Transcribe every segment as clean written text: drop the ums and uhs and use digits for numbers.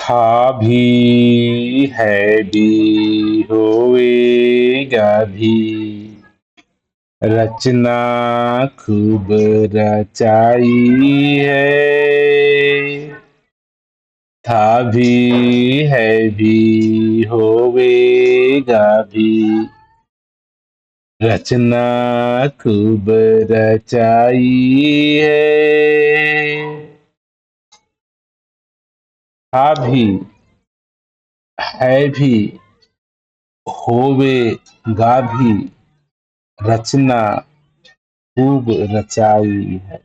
था भी है भी होएगा भी, रचना खूब रचाई है। था भी है भी होएगा भी, रचना खूब रचाई है। था भी है भी होवेगा भी, रचना खूब रचाई है।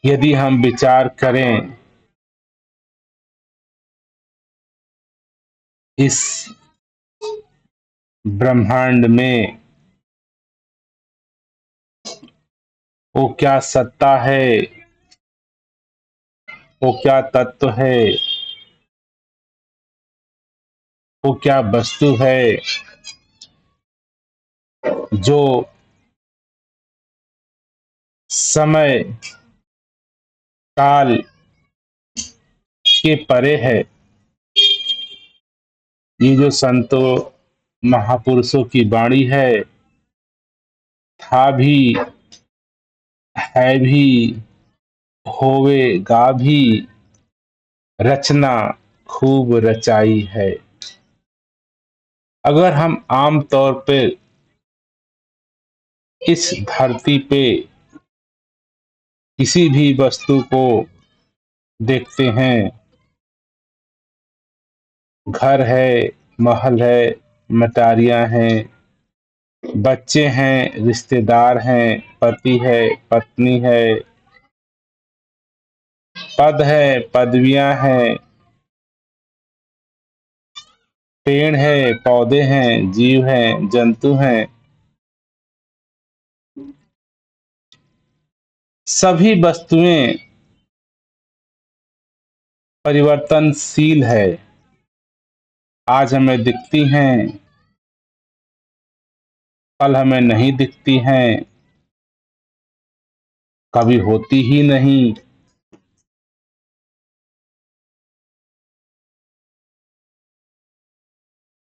यदि हम विचार करें इस ब्रह्मांड में, वो क्या सत्ता है, वो क्या तत्व है, वो क्या वस्तु है जो समय काल के परे है। ये जो संतों महापुरुषों की वाणी है, था भी है भी होवेगा भी, रचना खूब रचाई है। अगर हम आम तौर पे इस धरती पे किसी भी वस्तु को देखते हैं, घर है, महल है, मटारियां हैं, बच्चे हैं, रिश्तेदार हैं, पति है, पत्नी है, पद है, पदवियां हैं, पेड़ है, पौधे हैं, जीव हैं, जंतु हैं, सभी वस्तुएं परिवर्तनशील है। आज हमें दिखती हैं, कल हमें नहीं दिखती हैं, कभी होती ही नहीं।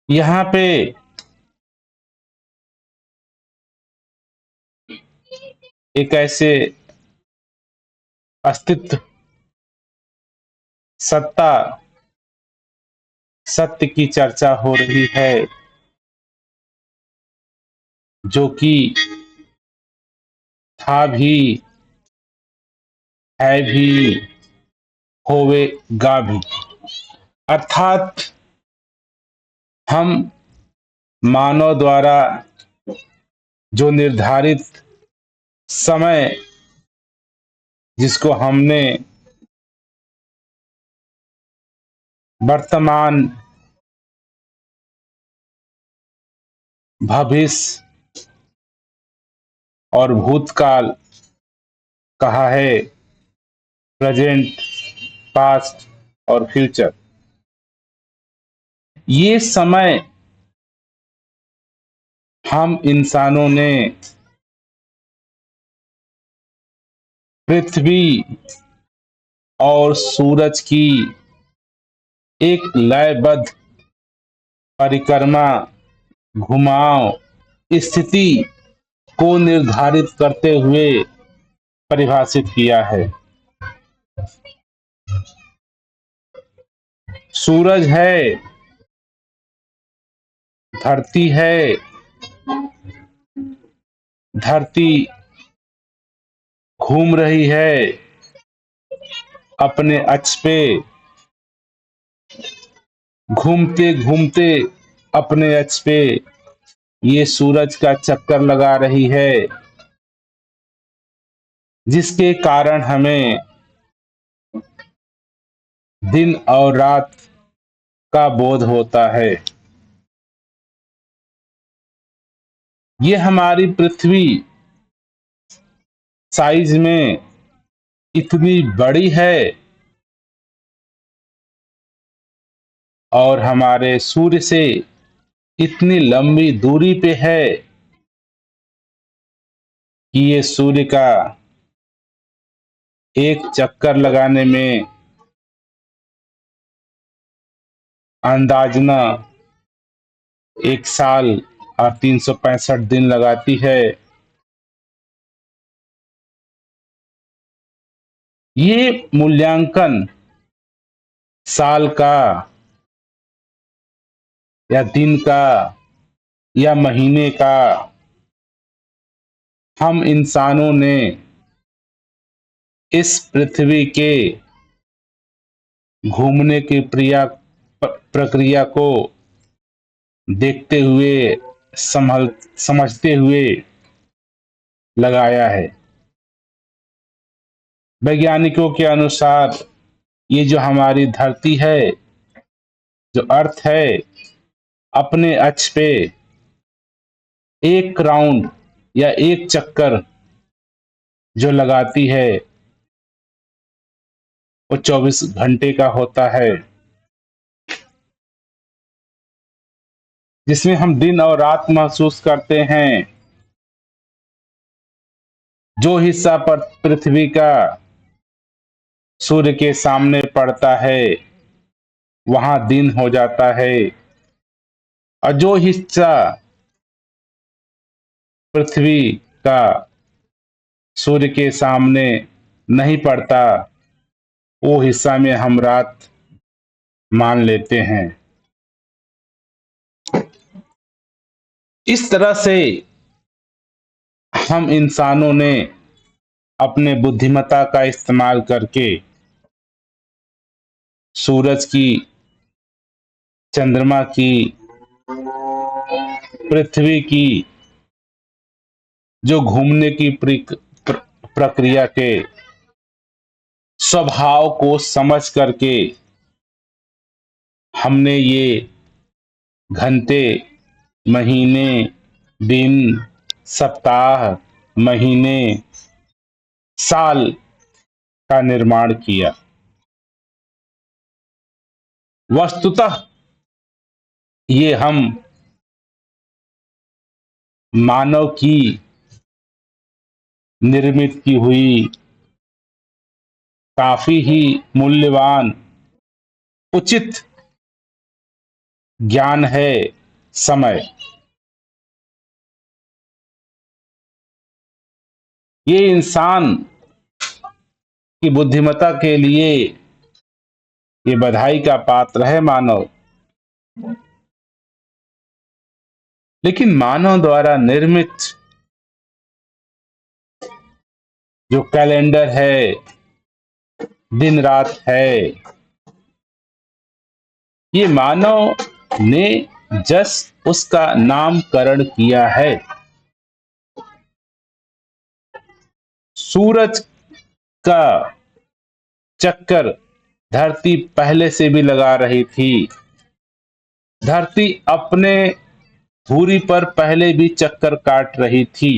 यहाँ पे एक ऐसे अस्तित्व, सत्ता, सत्य की चर्चा हो रही है, जो कि था भी है भी होवेगा भी। अर्थात हम मानव द्वारा जो निर्धारित समय, जिसको हमने वर्तमान, भविष्य और भूतकाल कहा है, प्रेजेंट, पास्ट और फ्यूचर, ये समय हम इंसानों ने पृथ्वी और सूरज की एक लयबद्ध परिक्रमा, घुमाव, स्थिति को निर्धारित करते हुए परिभाषित किया है। सूरज है, धरती है, धरती घूम रही है अपने अक्ष पे, घूमते घूमते अपने अक्ष पे ये सूरज का चक्कर लगा रही है, जिसके कारण हमें दिन और रात का बोध होता है। ये हमारी पृथ्वी साइज में इतनी बड़ी है और हमारे सूर्य से इतनी लंबी दूरी पे है कि ये सूर्य का एक चक्कर लगाने में अंदाजना 1 साल और 365 दिन लगाती है। ये मूल्यांकन साल का या दिन का या महीने का हम इंसानों ने इस पृथ्वी के घूमने की प्रक्रिया को देखते हुए समझते हुए लगाया है। वैज्ञानिकों के अनुसार ये जो हमारी धरती है, जो अर्थ है, अपने अक्ष पे एक राउंड या एक चक्कर जो लगाती है वो 24 घंटे का होता है, जिसमें हम दिन और रात महसूस करते हैं। जो हिस्सा पर पृथ्वी का सूर्य के सामने पड़ता है वहां दिन हो जाता है, और जो हिस्सा पृथ्वी का सूर्य के सामने नहीं पड़ता वो हिस्सा में हम रात मान लेते हैं। इस तरह से हम इंसानों ने अपने बुद्धिमत्ता का इस्तेमाल करके सूरज की, चंद्रमा की, पृथ्वी की जो घूमने की प्रक्रिया के स्वभाव को समझ करके हमने ये घंटे, महीने, दिन, सप्ताह, महीने, साल का निर्माण किया। वस्तुतः ये हम मानव की निर्मित की हुई काफी ही मूल्यवान उचित ज्ञान है, समय। ये इंसान की बुद्धिमत्ता के लिए ये बधाई का पात्र है मानव। लेकिन मानव द्वारा निर्मित जो कैलेंडर है, दिन रात है, ये मानव ने जस्ट उसका नामकरण किया है। सूरज का चक्कर धरती पहले से भी लगा रही थी। धरती अपने धुरी पर पहले भी चक्कर काट रही थी।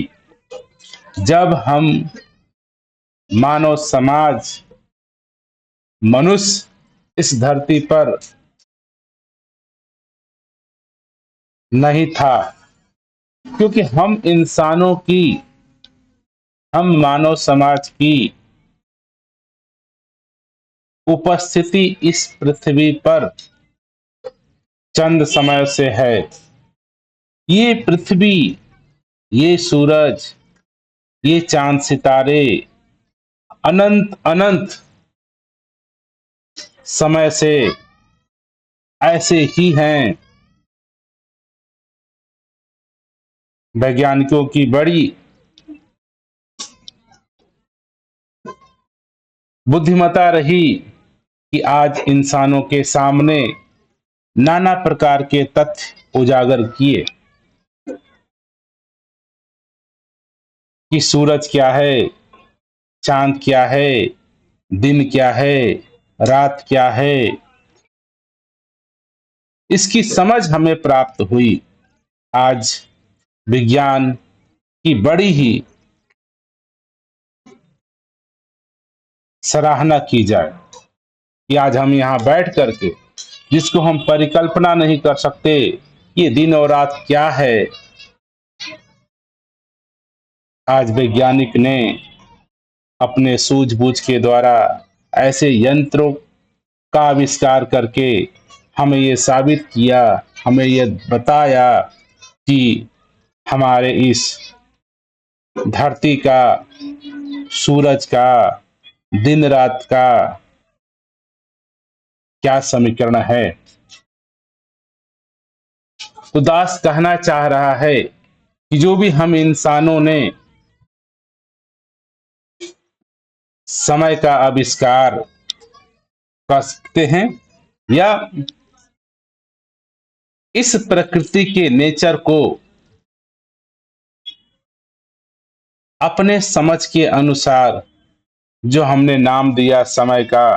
जब हम मानव समाज, मनुष्य इस धरती पर नहीं था, क्योंकि हम इंसानों की, हम मानव समाज की उपस्थिति इस पृथ्वी पर चंद समय से है। ये पृथ्वी, ये सूरज, ये चांद सितारे अनंत अनंत समय से ऐसे ही हैं। वैज्ञानिकों की बड़ी बुद्धिमत्ता रही कि आज इंसानों के सामने नाना प्रकार के तथ्य उजागर किए कि सूरज क्या है, चांद क्या है, दिन क्या है, रात क्या है। इसकी समझ हमें प्राप्त हुई। आज विज्ञान की बड़ी ही सराहना की जाए कि आज हम यहाँ बैठ करके, जिसको हम परिकल्पना नहीं कर सकते, ये दिन और रात क्या है, आज वैज्ञानिक ने अपने सूझबूझ के द्वारा ऐसे यंत्रों का आविष्कार करके हमें ये साबित किया, हमें ये बताया कि हमारे इस धरती का, सूरज का, दिन रात का क्या समीकरण है। तो दास कहना चाह रहा है कि जो भी हम इंसानों ने समय का आविष्कार कर सकते हैं या इस प्रकृति के नेचर को अपने समझ के अनुसार जो हमने नाम दिया समय का,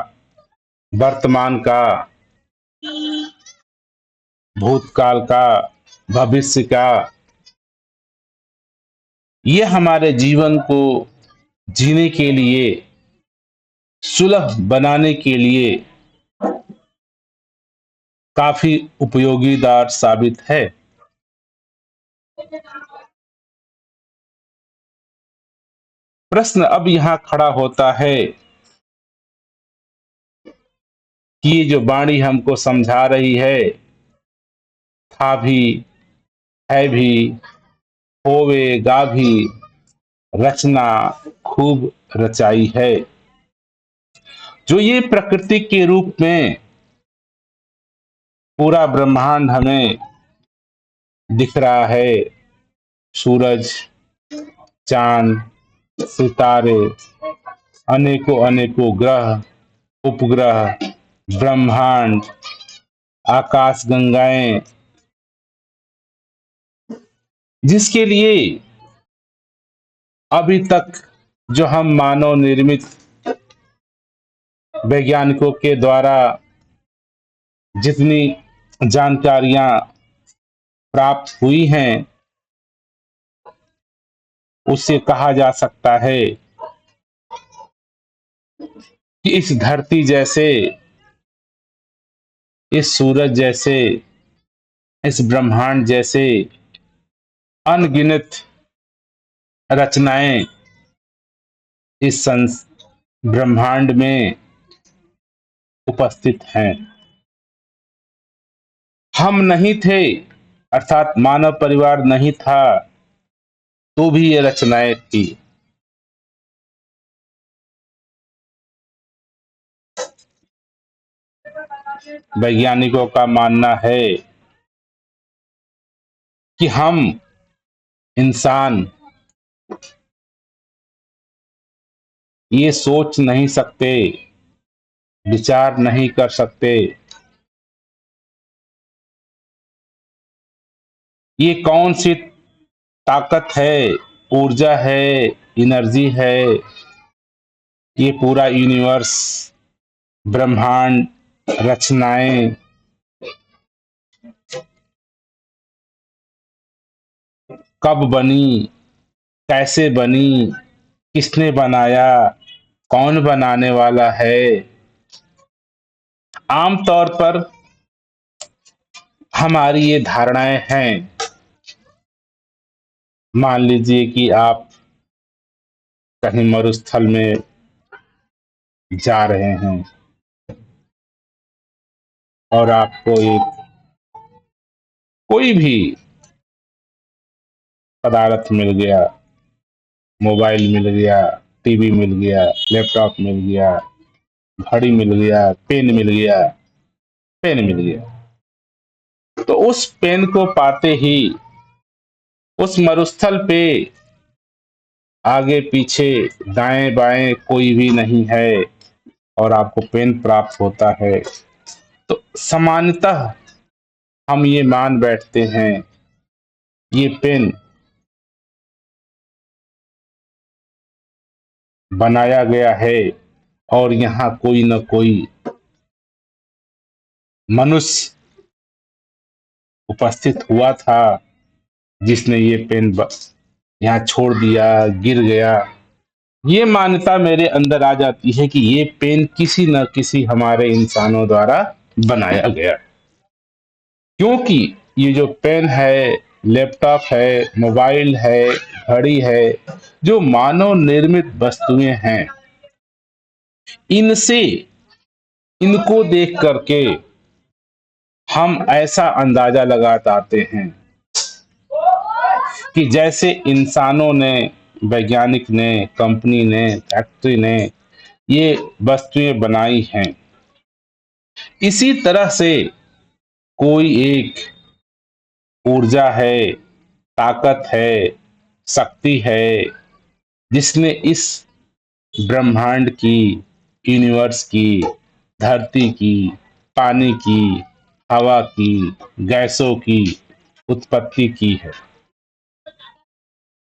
वर्तमान का, भूतकाल का, भविष्य का, ये हमारे जीवन को जीने के लिए, सुलभ बनाने के लिए काफी उपयोगीदार साबित है। प्रश्न अब यहां खड़ा होता है कि ये जो वाणी हमको समझा रही है, था भी, है भी, होवेगा भी, रचना खूब रचाई है। जो ये प्रकृति के रूप में पूरा ब्रह्मांड हमें दिख रहा है, सूरज, चांद, सितारे, अनेकों अनेकों ग्रह, उपग्रह, ब्रह्मांड, आकाश गंगाएं, जिसके लिए अभी तक जो हम मानव निर्मित वैज्ञानिकों के द्वारा जितनी जानकारियां प्राप्त हुई हैं, उससे कहा जा सकता है कि इस धरती जैसे, इस सूरज जैसे, इस ब्रह्मांड जैसे अनगिनत रचनाएं इस ब्रह्मांड में उपस्थित हैं। हम नहीं थे, अर्थात मानव परिवार नहीं था, तो भी ये रचनाएं थी। वैज्ञानिकों का मानना है कि हम इंसान ये सोच नहीं सकते, विचार नहीं कर सकते, ये कौन सी ताकत है, ऊर्जा है, एनर्जी है, ये पूरा यूनिवर्स, ब्रह्मांड, रचनाएं कब बनी, कैसे बनी, किसने बनाया, कौन बनाने वाला है। आमतौर पर हमारी ये धारणाएं हैं। मान लीजिए कि आप कहीं मरुस्थल में जा रहे हैं और आपको एक कोई भी पदार्थ मिल गया, मोबाइल मिल गया, टीवी मिल गया, लैपटॉप मिल गया, घड़ी मिल गया, पेन मिल गया, पेन मिल गया, तो उस पेन को पाते ही उस मरुस्थल पे आगे पीछे दाएं बाएं कोई भी नहीं है और आपको पेन प्राप्त होता है, तो सामान्यतः हम ये मान बैठते हैं ये पेन बनाया गया है और यहाँ कोई न कोई मनुष्य उपस्थित हुआ था जिसने ये पेन यहाँ छोड़ दिया, गिर गया। ये मान्यता मेरे अंदर आ जाती है कि ये पेन किसी न किसी हमारे इंसानों द्वारा बनाया गया, क्योंकि ये जो पेन है लैपटॉप है, मोबाइल है, घड़ी है, जो मानव निर्मित वस्तुएं हैं, इनसे इनको देख करके हम ऐसा अंदाजा लगाते हैं कि जैसे इंसानों ने, वैज्ञानिक ने, कंपनी ने, फैक्ट्री ने ये वस्तुएं बनाई हैं। इसी तरह से कोई एक ऊर्जा है, ताकत है, शक्ति है, जिसने इस ब्रह्मांड की, यूनिवर्स की, धरती की, पानी की, हवा की, गैसों की उत्पत्ति की है।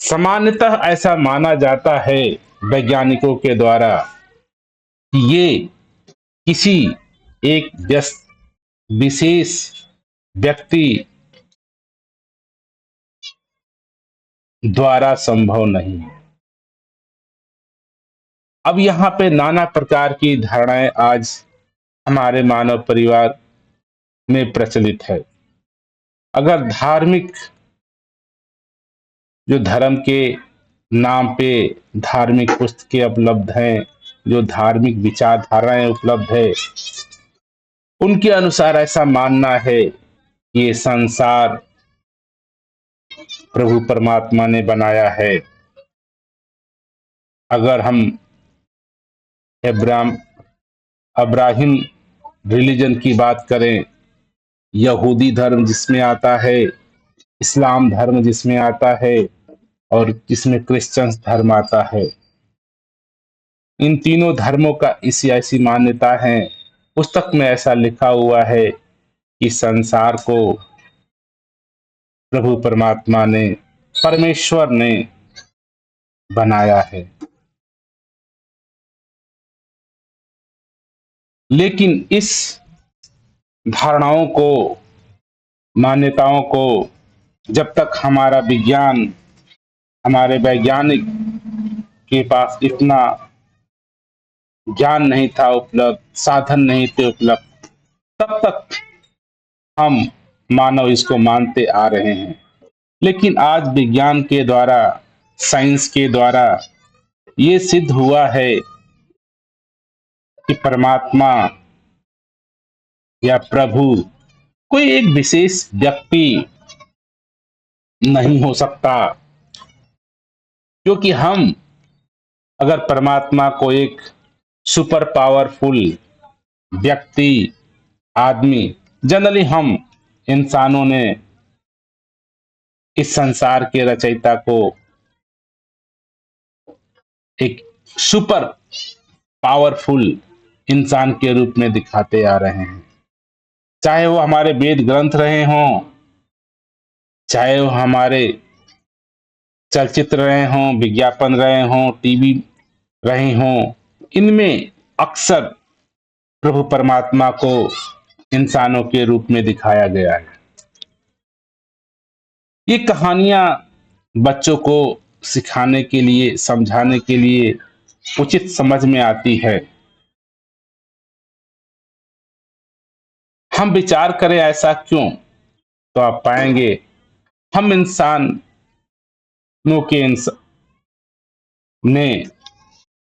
सामान्यतः ऐसा माना जाता है वैज्ञानिकों के द्वारा कि ये किसी एक विशेष व्यक्ति द्वारा संभव नहीं है। अब यहाँ पे नाना प्रकार की धारणाएं आज हमारे मानव परिवार में प्रचलित है। अगर धार्मिक, जो धर्म के नाम पे धार्मिक पुस्तकें उपलब्ध हैं, जो धार्मिक विचारधाराएं उपलब्ध है, उनके अनुसार ऐसा मानना है कि ये संसार प्रभु परमात्मा ने बनाया है। अगर हम अब्राहिम रिलीजन की बात करें, यहूदी धर्म जिसमें आता है, इस्लाम धर्म जिसमें आता है, और जिसमें क्रिश्चियन धर्म आता है, इन तीनों धर्मों का इसी ऐसी मान्यता है। पुस्तक में ऐसा लिखा हुआ है कि संसार को प्रभु परमात्मा ने, परमेश्वर ने बनाया है। लेकिन इस धारणाओं को, मान्यताओं को जब तक हमारा विज्ञान, हमारे वैज्ञानिक के पास इतना ज्ञान नहीं था उपलब्ध, साधन नहीं थे उपलब्ध, तब तक हम मानव इसको मानते आ रहे हैं। लेकिन आज विज्ञान के द्वारा, साइंस के द्वारा ये सिद्ध हुआ है कि परमात्मा या प्रभु कोई एक विशेष व्यक्ति नहीं हो सकता, क्योंकि हम अगर परमात्मा को एक सुपर पावरफुल व्यक्ति, आदमी, जनरली हम इंसानों ने इस संसार के रचयिता को एक सुपर पावरफुल इंसान के रूप में दिखाते आ रहे हैं। चाहे वो हमारे वेद ग्रंथ रहे हों, चाहे वो हमारे चलचित्र रहे हों, विज्ञापन रहे हों, टीवी रहे हों, इनमें अक्सर प्रभु परमात्मा को इंसानों के रूप में दिखाया गया है। ये कहानियां बच्चों को सिखाने के लिए, समझाने के लिए उचित समझ में आती है। हम विचार करें ऐसा क्यों, तो आप पाएंगे हम इंसानों के ने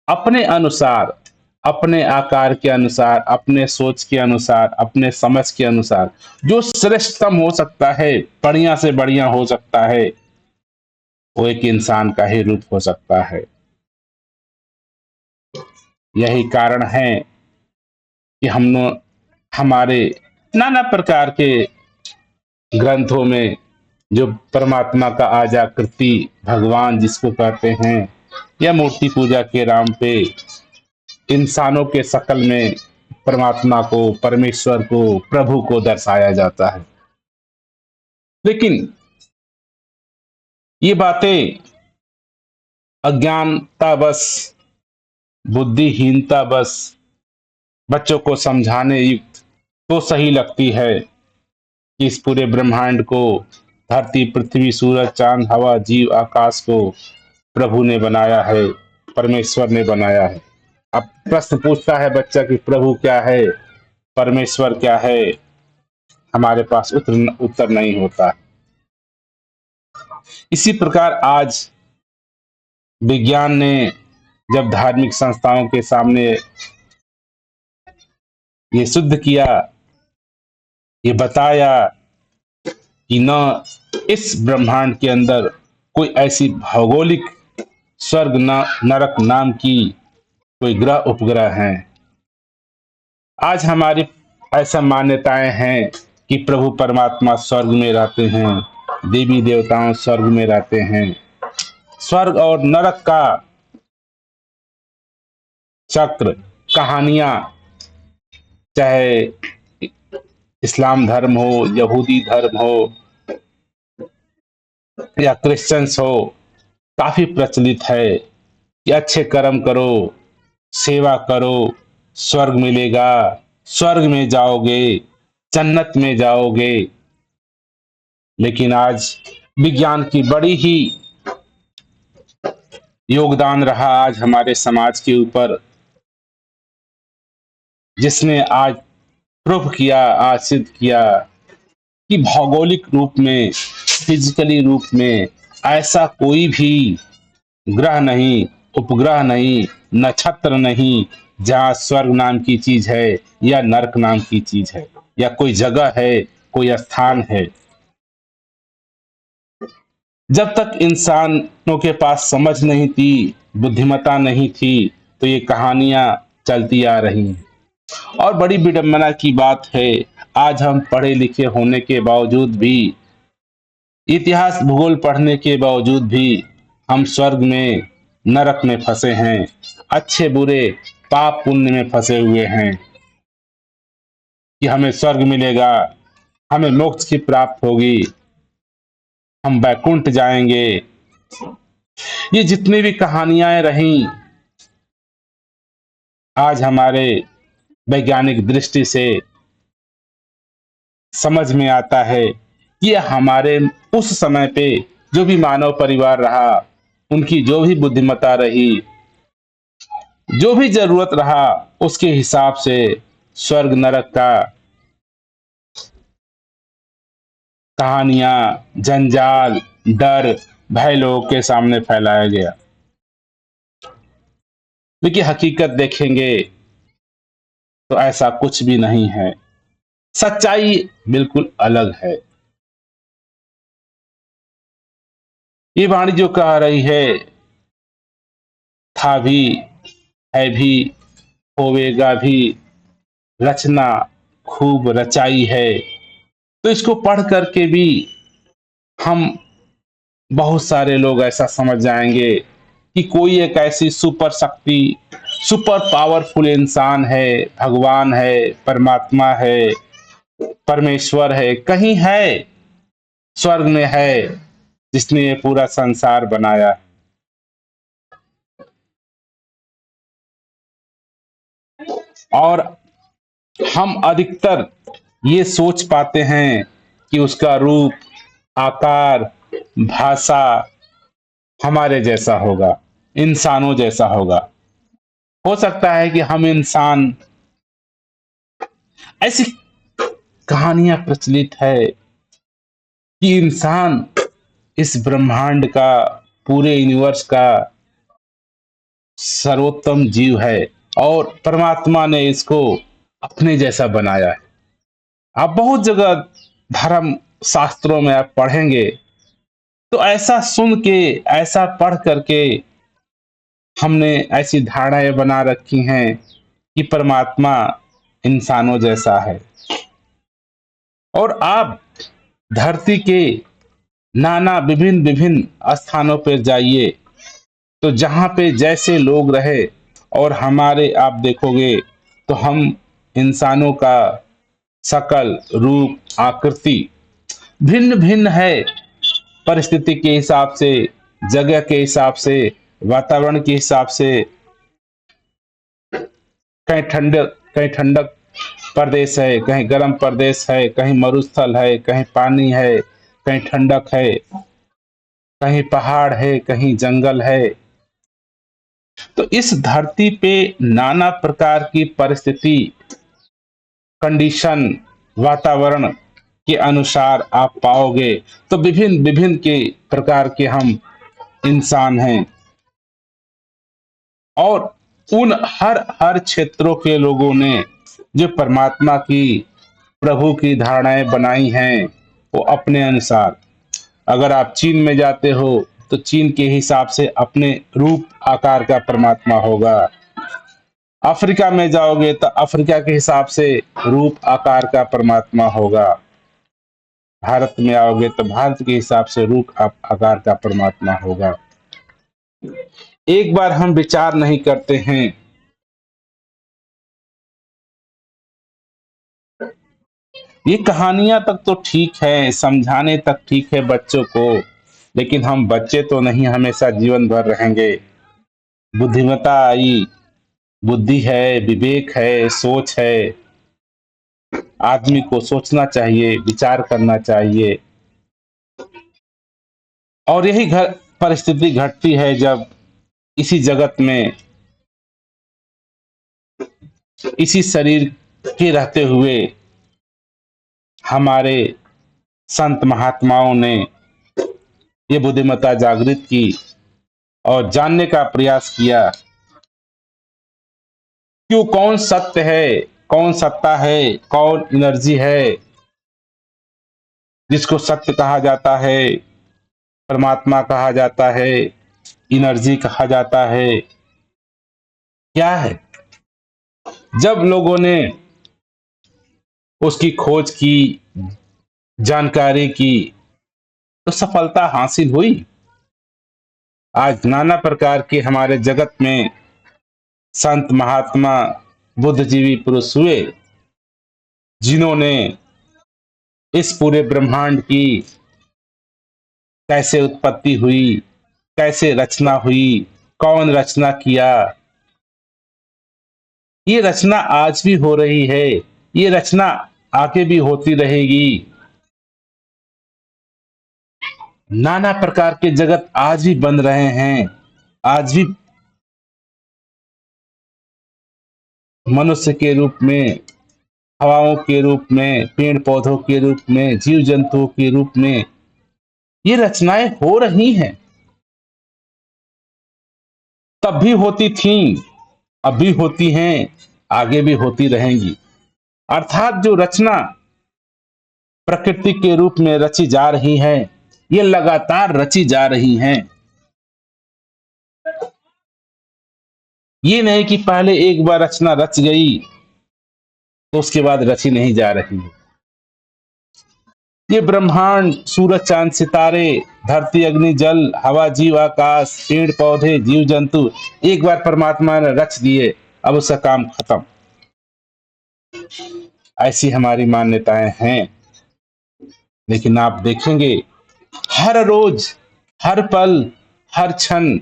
अपने अनुसार, अपने आकार के अनुसार, अपने सोच के अनुसार, अपने समझ के अनुसार जो श्रेष्ठतम हो सकता है, बढ़िया से बढ़िया हो सकता है, वो एक इंसान का ही रूप हो सकता है। यही कारण है कि हमारे नाना प्रकार के ग्रंथों में जो परमात्मा का आजाकृति, भगवान जिसको कहते हैं, या मूर्ति पूजा के नाम पे इंसानों के शकल में परमात्मा को, परमेश्वर को, प्रभु को दर्शाया जाता है। लेकिन ये बातें अज्ञानता बस, बुद्धिहीनता बस बच्चों को समझाने युक्त तो सही लगती है कि इस पूरे ब्रह्मांड को, धरती, पृथ्वी, सूरज, चांद, हवा, जीव, आकाश को प्रभु ने बनाया है, परमेश्वर ने बनाया है। अब प्रश्न पूछता है बच्चा कि प्रभु क्या है, परमेश्वर क्या है, हमारे पास उत्तर नहीं होता। इसी प्रकार आज विज्ञान ने जब धार्मिक संस्थाओं के सामने ये सिद्ध किया, ये बताया कि न इस ब्रह्मांड के अंदर कोई ऐसी भौगोलिक स्वर्ग न नरक नाम की कोई ग्रह उपग्रह हैं। आज हमारी ऐसा मान्यताएं हैं कि प्रभु परमात्मा स्वर्ग में रहते हैं, देवी देवताओं स्वर्ग में रहते हैं। स्वर्ग और नरक का चक्र कहानियां, चाहे इस्लाम धर्म हो, यहूदी धर्म हो या क्रिश्चियंस हो, काफी प्रचलित है कि अच्छे कर्म करो, सेवा करो, स्वर्ग मिलेगा, स्वर्ग में जाओगे, जन्नत में जाओगे। लेकिन आज विज्ञान की बड़ी ही योगदान रहा आज हमारे समाज के ऊपर, जिसने आज प्रूफ किया, आज सिद्ध किया कि भौगोलिक रूप में, फिजिकली रूप में ऐसा कोई भी ग्रह नहीं, उपग्रह नहीं, नक्षत्र नहीं जहां स्वर्ग नाम की चीज है या नरक नाम की चीज है, या कोई जगह है, कोई स्थान है। जब तक इंसानों के पास समझ नहीं थी, बुद्धिमत्ता नहीं थी, तो ये कहानियां चलती आ रही हैं। और बड़ी विडंबना की बात है, आज हम पढ़े लिखे होने के बावजूद भी, इतिहास भूगोल पढ़ने के बावजूद भी हम स्वर्ग में नरक में फंसे हैं, अच्छे बुरे पाप पुण्य में फंसे हुए हैं कि हमें स्वर्ग मिलेगा, हमें मोक्ष की प्राप्त होगी, हम बैकुंठ जाएंगे। ये जितनी भी कहानियां रहीं, आज हमारे वैज्ञानिक दृष्टि से समझ में आता है कि ये हमारे उस समय पे जो भी मानव परिवार रहा, उनकी जो भी बुद्धिमत्ता रही, जो भी जरूरत रहा, उसके हिसाब से स्वर्ग नरक का कहानियां, जंजाल, डर, भय लोगों के सामने फैलाया गया। लेकिन हकीकत देखेंगे तो ऐसा कुछ भी नहीं है, सच्चाई बिल्कुल अलग है। ये वाणी जो कह रही है, था भी, है भी, होवेगा भी, रचना खूब रचाई है। तो इसको पढ़ करके भी हम, बहुत सारे लोग ऐसा समझ जाएंगे कि कोई एक ऐसी सुपर शक्ति, सुपर पावरफुल इंसान है, भगवान है, परमात्मा है, परमेश्वर है, कहीं है, स्वर्ग में है, जिसने ये पूरा संसार बनाया। और हम अधिकतर ये सोच पाते हैं कि उसका रूप, आकार, भाषा हमारे जैसा होगा, इंसानों जैसा होगा। हो सकता है कि हम इंसान, ऐसी कहानियां प्रचलित है कि इंसान इस ब्रह्मांड का, पूरे यूनिवर्स का सर्वोत्तम जीव है और परमात्मा ने इसको अपने जैसा बनाया है। आप बहुत जगह धर्म शास्त्रों में आप पढ़ेंगे तो ऐसा सुन के, ऐसा पढ़ करके हमने ऐसी धारणाएं बना रखी हैं कि परमात्मा इंसानों जैसा है। और आप धरती के नाना विभिन्न विभिन्न स्थानों पर जाइए, तो जहां पे जैसे लोग रहे, और हमारे आप देखोगे तो हम इंसानों का शकल, रूप, आकृति भिन्न भिन्न है, परिस्थिति के हिसाब से, जगह के हिसाब से, वातावरण के हिसाब से। कहीं ठंडक प्रदेश है, कहीं गर्म प्रदेश है, कहीं मरुस्थल है, कहीं पानी है, कहीं ठंडक है, कहीं पहाड़ है, कहीं जंगल है। तो इस धरती पे नाना प्रकार की परिस्थिति, कंडीशन, वातावरण के अनुसार आप पाओगे। तो विभिन्न विभिन्न के प्रकार के हम इंसान हैं, और उन हर हर क्षेत्रों के लोगों ने जो परमात्मा की, प्रभु की धारणाएं बनाई हैं, वो अपने अनुसार। अगर आप चीन में जाते हो तो चीन के हिसाब से अपने रूप आकार का परमात्मा होगा। अफ्रीका में जाओगे तो अफ्रीका के हिसाब से रूप आकार का परमात्मा होगा। भारत में आओगे तो भारत के हिसाब से रूप आकार का परमात्मा होगा। एक बार हम विचार नहीं करते हैं। ये कहानियां तक तो ठीक है, समझाने तक ठीक है बच्चों को, लेकिन हम बच्चे तो नहीं हमेशा जीवन भर रहेंगे। बुद्धिमत्ता आई, बुद्धि है, विवेक है, सोच है। आदमी को सोचना चाहिए, विचार करना चाहिए। और यही परिस्थिति घटती है जब इसी जगत में, इसी शरीर के रहते हुए हमारे संत महात्माओं ने ये बुद्धिमत्ता जागृत की और जानने का प्रयास किया क्यों, कौन सत्य है, कौन सत्ता है, कौन एनर्जी है जिसको सत्य कहा जाता है, परमात्मा कहा जाता है, एनर्जी कहा जाता है, क्या है। जब लोगों ने उसकी खोज की, जानकारी की, तो सफलता हासिल हुई। आज नाना प्रकार के हमारे जगत में संत महात्मा बुद्धिजीवी पुरुष हुए, जिन्होंने इस पूरे ब्रह्मांड की कैसे उत्पत्ति हुई, कैसे रचना हुई, कौन रचना किया, ये रचना आज भी हो रही है, ये रचना आगे भी होती रहेगी। नाना प्रकार के जगत आज भी बन रहे हैं। आज भी मनुष्य के रूप में, हवाओं के रूप में, पेड़ पौधों के रूप में, जीव जंतुओं के रूप में ये रचनाएं हो रही हैं। तब भी होती थी, अब भी होती हैं, आगे भी होती रहेंगी। अर्थात जो रचना प्रकृति के रूप में रची जा रही है, ये लगातार रची जा रही हैं। ये नहीं कि पहले एक बार रचना रच गई तो उसके बाद रची नहीं जा रही है। ये ब्रह्मांड, सूरज चांद सितारे, धरती अग्नि जल हवा जीव आकाश, पेड़ पौधे जीव जंतु, एक बार परमात्मा ने रच दिए, अब उसका काम खत्म। ऐसी हमारी मान्यताएं हैं। लेकिन आप देखेंगे हर रोज, हर पल, हर क्षण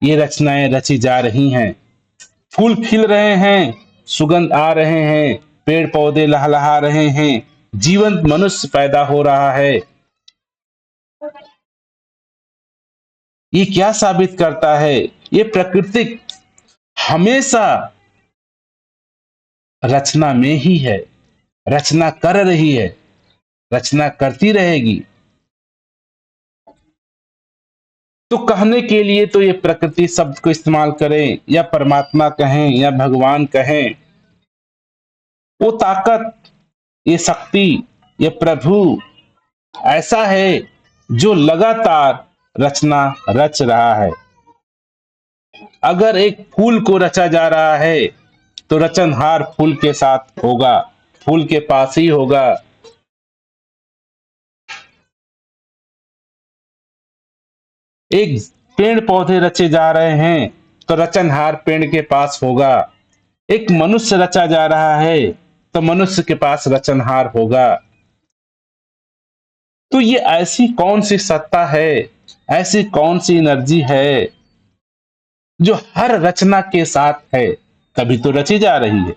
ये रचनाएं रची जा रही हैं। फूल खिल रहे हैं, सुगंध आ रहे हैं, पेड़ पौधे लहलहा रहे हैं, जीवंत मनुष्य पैदा हो रहा है। ये क्या साबित करता है? ये प्रकृति हमेशा रचना में ही है, रचना कर रही है, रचना करती रहेगी। तो कहने के लिए तो ये प्रकृति शब्द को इस्तेमाल करें या परमात्मा कहें या भगवान कहें, वो ताकत, ये शक्ति, ये प्रभु ऐसा है जो लगातार रचना रच रहा है। अगर एक फूल को रचा जा रहा है तो रचनहार फूल के साथ होगा, फूल के पास ही होगा। एक पेड़ पौधे रचे जा रहे हैं तो रचनहार पेड़ के पास होगा। एक मनुष्य रचा जा रहा है तो मनुष्य के पास रचनहार होगा। तो ये ऐसी कौन सी सत्ता है, ऐसी कौन सी एनर्जी है जो हर रचना के साथ है, तभी तो रची जा रही है,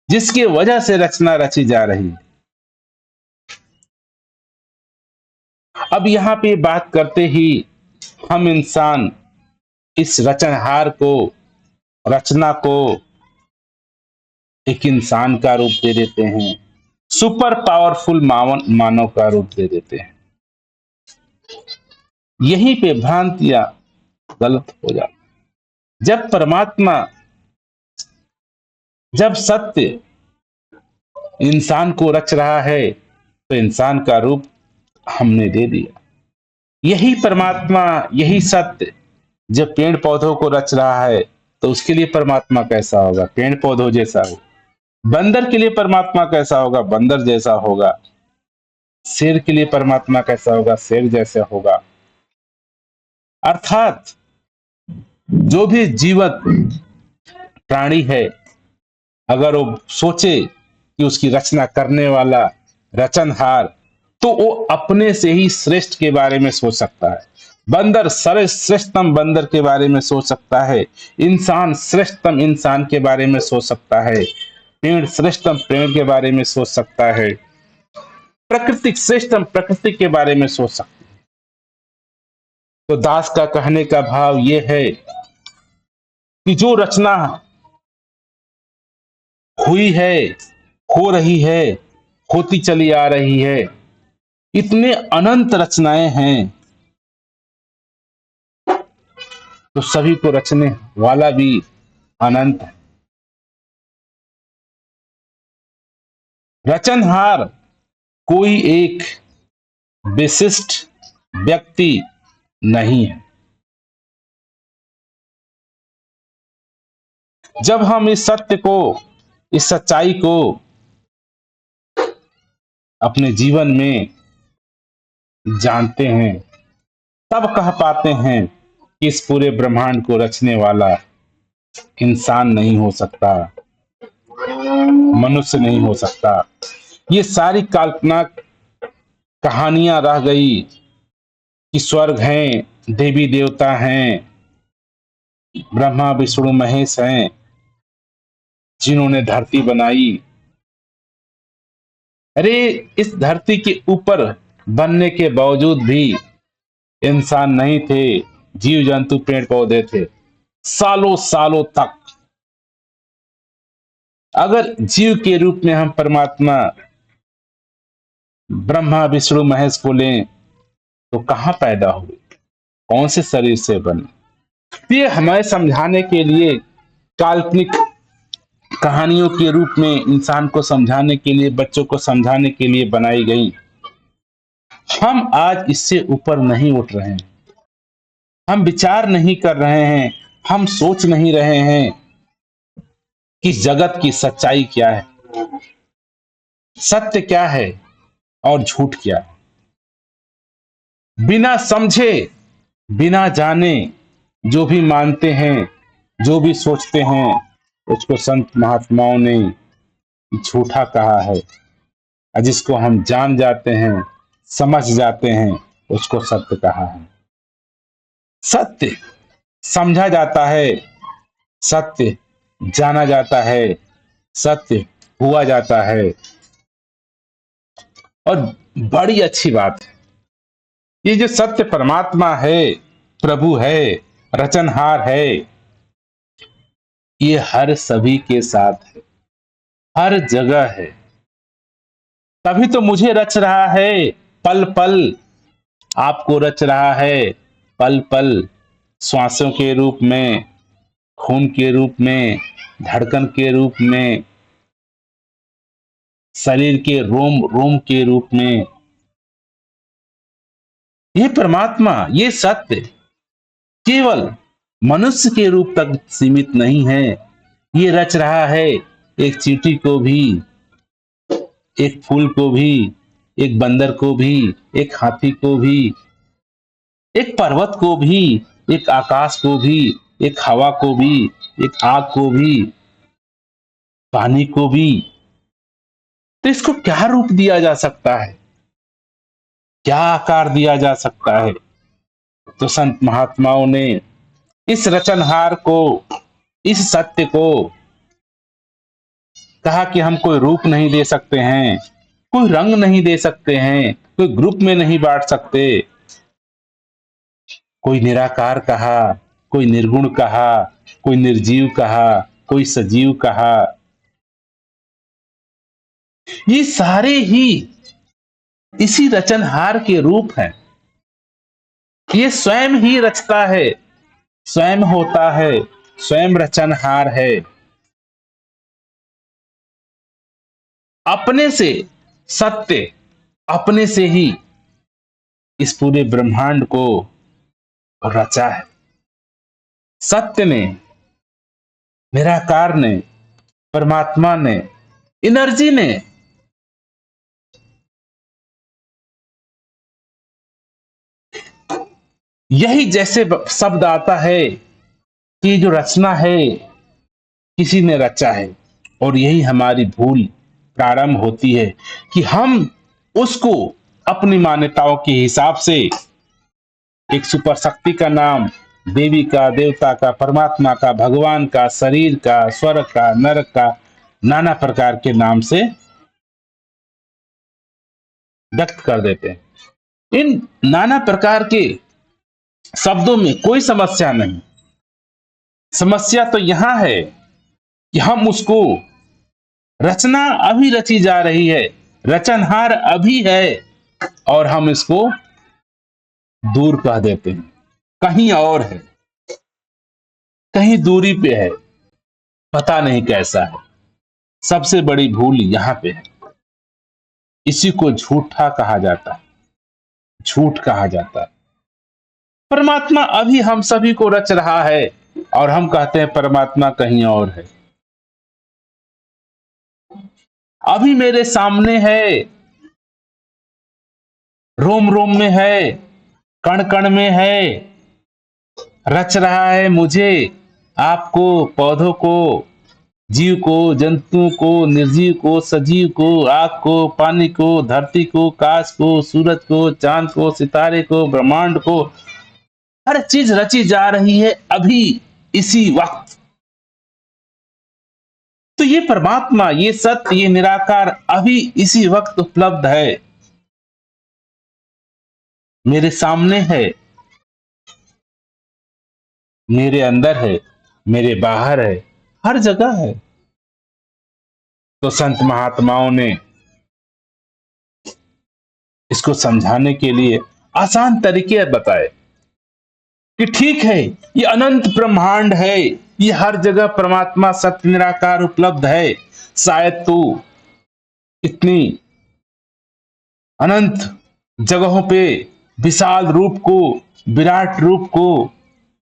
जिसकी वजह से रचना रची जा रही है। अब यहां पे बात करते ही हम इंसान इस रचनहार को, रचना को एक इंसान का रूप दे देते हैं। सुपर पावरफुल मानव का रूप दे देते हैं। यहीं पे भ्रांतियां गलत हो जाती। जब परमात्मा, जब सत्य इंसान को रच रहा है तो इंसान का रूप हमने दे दिया। यही परमात्मा, यही सत्य जब पेड़ पौधों को रच रहा है तो उसके लिए परमात्मा कैसा होगा? पेड़ पौधों जैसा हो। बंदर के लिए परमात्मा कैसा होगा? बंदर जैसा होगा। शेर के लिए परमात्मा कैसा होगा? शेर जैसा होगा। अर्थात जो भी जीवित प्राणी है, अगर वो सोचे कि उसकी रचना करने वाला रचनहार, तो वो अपने से ही श्रेष्ठ के बारे में सोच सकता है। बंदर श्रेष्ठतम बंदर के बारे में सोच सकता है। इंसान श्रेष्ठतम इंसान के बारे में सोच सकता है। पेड़ श्रेष्ठतम पेड़ के बारे में सोच सकता है। प्रकृति श्रेष्ठतम प्रकृति के बारे में सोच सकता है। तो दास का कहने का भाव यह है कि जो रचना हुई है, हो रही है, होती चली आ रही है, इतने अनंत रचनाएं हैं, तो सभी को रचने वाला भी अनंत है। रचनहार कोई एक विशिष्ट व्यक्ति नहीं है। जब हम इस सत्य को, इस सच्चाई को अपने जीवन में जानते हैं, तब कह पाते हैं कि इस पूरे ब्रह्मांड को रचने वाला इंसान नहीं हो सकता, मनुष्य नहीं हो सकता। ये सारी कल्पना कहानियां रह गई कि स्वर्ग हैं, देवी देवता हैं, ब्रह्मा विष्णु महेश हैं, जिन्होंने धरती बनाई। अरे, इस धरती के ऊपर बनने के बावजूद भी इंसान नहीं थे, जीव जंतु पेड़ पौधे थे, सालों सालों तक। अगर जीव के रूप में हम परमात्मा ब्रह्मा विष्णु महेश को लें तो कहां पैदा हुए, कौन से शरीर से बने? ये हमें समझाने के लिए, काल्पनिक कहानियों के रूप में इंसान को समझाने के लिए, बच्चों को समझाने के लिए बनाई गई। हम आज इससे ऊपर नहीं उठ रहे हैं। हम विचार नहीं कर रहे हैं, हम सोच नहीं रहे हैं कि जगत की सच्चाई क्या है, सत्य क्या है और झूठ क्या है। बिना समझे, बिना जाने जो भी मानते हैं, जो भी सोचते हैं, उसको संत महात्माओं ने झूठा कहा है। और जिसको हम जान जाते हैं, समझ जाते हैं, उसको सत्य कहा है। सत्य समझा जाता है, सत्य जाना जाता है, सत्य हुआ जाता है। और बड़ी अच्छी बात है, ये जो सत्य परमात्मा है, प्रभु है, रचनहार है, ये हर सभी के साथ है, हर जगह है। तभी तो मुझे रच रहा है पल पल, आपको रच रहा है पल पल, श्वासों के रूप में, खून के रूप में, धड़कन के रूप में, शरीर के रोम रोम के रूप में। ये परमात्मा, ये सत्य केवल मनुष्य के रूप तक सीमित नहीं है। ये रच रहा है एक चींटी को भी, एक फूल को भी, एक बंदर को भी, एक हाथी को भी, एक पर्वत को भी, एक आकाश को भी, एक हवा को भी, एक आग को भी, पानी को भी। तो इसको क्या रूप दिया जा सकता है, क्या आकार दिया जा सकता है? तो संत महात्माओं ने इस रचनहार को, इस सत्य को कहा कि हम कोई रूप नहीं दे सकते हैं, कोई रंग नहीं दे सकते हैं, कोई ग्रुप में नहीं बांट सकते। कोई निराकार कहा, कोई निर्गुण कहा, कोई निर्जीव कहा, कोई सजीव कहा। ये सारे ही इसी रचनहार के रूप हैं। ये स्वयं ही रचता है, स्वयं होता है, स्वयं रचनहार है। अपने से सत्य, अपने से ही इस पूरे ब्रह्मांड को रचा है। सत्य ने, निराकार ने, परमात्मा ने, एनर्जी ने यही जैसे शब्द आता है कि जो रचना है किसी ने रचा है। और यही हमारी भूल प्रारंभ होती है कि हम उसको अपनी मान्यताओं के हिसाब से एक सुपर शक्ति का नाम, देवी का, देवता का, परमात्मा का, भगवान का, शरीर का, स्वर्ग का, नरक का, नाना प्रकार के नाम से व्यक्त कर देते हैं। इन नाना प्रकार के शब्दों में कोई समस्या नहीं। समस्या तो यहां है कि हम उसको, रचना अभी रची जा रही है, रचनहार अभी है, और हम इसको दूर कह देते हैं, कहीं और है, कहीं दूरी पे है, पता नहीं कैसा है। सबसे बड़ी भूल यहां पे है। इसी को झूठा कहा जाता है, झूठ कहा जाता है। परमात्मा अभी हम सभी को रच रहा है और हम कहते हैं परमात्मा कहीं और है। अभी मेरे सामने है, रोम रोम में है, कण कण में है, रच रहा है मुझे, आपको, पौधों को, जीव को, जंतु को, निर्जीव को, सजीव को, आग को, पानी को, धरती को, काश को, सूरज को, चांद को, सितारे को, ब्रह्मांड को। हर चीज रची जा रही है अभी इसी वक्त। तो ये परमात्मा, ये सत्य, ये निराकार अभी इसी वक्त उपलब्ध है, मेरे सामने है, मेरे अंदर है, मेरे बाहर है, हर जगह है। तो संत महात्माओं ने इसको समझाने के लिए आसान तरीके बताए कि ठीक है, ये अनंत ब्रह्मांड है, ये हर जगह परमात्मा सत्य निराकार उपलब्ध है। शायद तू इतनी अनंत जगहों पे विशाल रूप को, विराट रूप को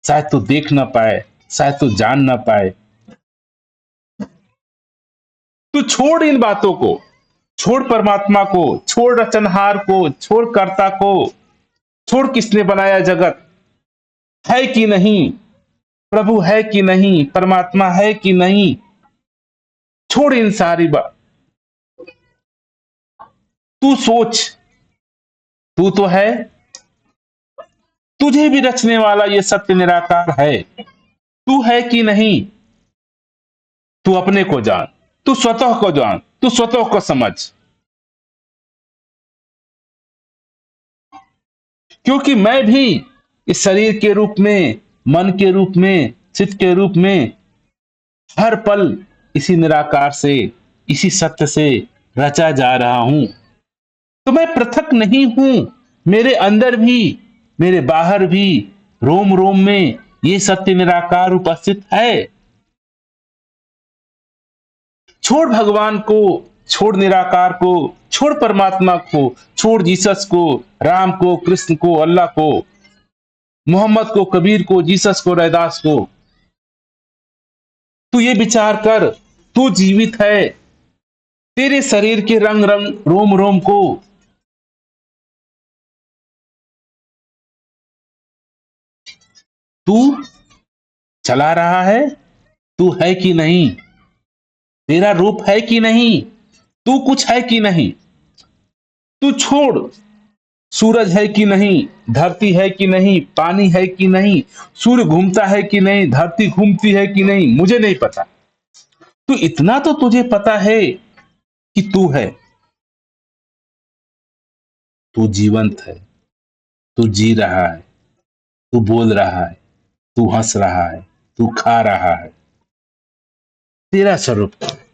शायद तू देख ना पाए, शायद तू जान ना पाए। तू छोड़ इन बातों को, छोड़ परमात्मा को, छोड़ रचनहार को, छोड़ कर्ता को, छोड़ किसने बनाया जगत, है कि नहीं, प्रभु है कि नहीं, परमात्मा है कि नहीं। छोड़ इन सारी बात, तू सोच, तू तो है, तुझे भी रचने वाला ये सत्य निराकार है। तू है कि नहीं, तू अपने को जान, तू स्वतः को जान, तू स्वतः को समझ। क्योंकि मैं भी इस शरीर के रूप में, मन के रूप में, चित्त के रूप में हर पल इसी निराकार से, इसी सत्य से रचा जा रहा हूं। तो मैं पृथक नहीं हूं, मेरे अंदर भी, मेरे बाहर भी, रोम रोम में ये सत्य निराकार उपस्थित है। छोड़ भगवान को, छोड़ निराकार को, छोड़ परमात्मा को, छोड़ जीसस को, राम को, कृष्ण को, अल्लाह को, मोहम्मद को, कबीर को, जीसस को, रैदास को। तू ये विचार कर, तू जीवित है, तेरे शरीर के रंग रंग, रोम रोम को तू चला रहा है। तू है कि नहीं, तेरा रूप है कि नहीं, तू कुछ है कि नहीं। तू छोड़, सूरज है कि नहीं, धरती है कि नहीं, पानी है कि नहीं, सूर्य घूमता है कि नहीं, धरती घूमती है कि नहीं, मुझे नहीं पता। तो इतना तो तुझे पता है कि तू है, तू जीवंत है, तू जी रहा है, तू बोल रहा है, तू हंस रहा है, तू खा रहा है। तेरा स्वरूप क्या है?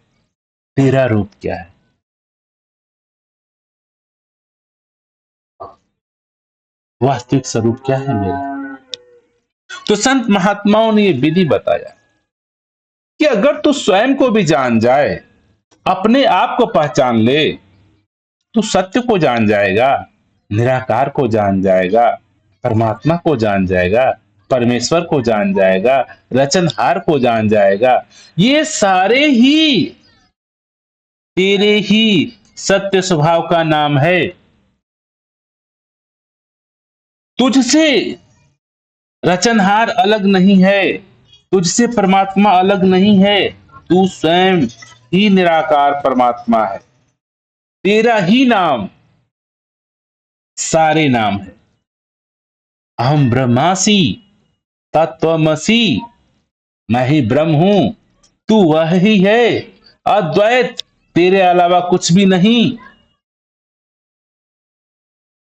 तेरा रूप क्या है? वास्तविक स्वरूप क्या है मेरा। तो संत महात्माओं ने ये विधि बताया कि अगर तू स्वयं को भी जान जाए, अपने आप को पहचान ले, तू सत्य को जान जाएगा, निराकार को जान जाएगा, परमात्मा को जान जाएगा, परमेश्वर को जान जाएगा, रचनहार को जान जाएगा। ये सारे ही तेरे ही सत्य स्वभाव का नाम है। तुझसे रचनहार अलग नहीं है, तुझसे परमात्मा अलग नहीं है, तू स्वयं ही निराकार परमात्मा है। तेरा ही नाम सारे नाम है। अहम ब्रह्मासि तत्वमसि, मैं ही ब्रह्म हूं, तू वह ही है, अद्वैत, तेरे अलावा कुछ भी नहीं।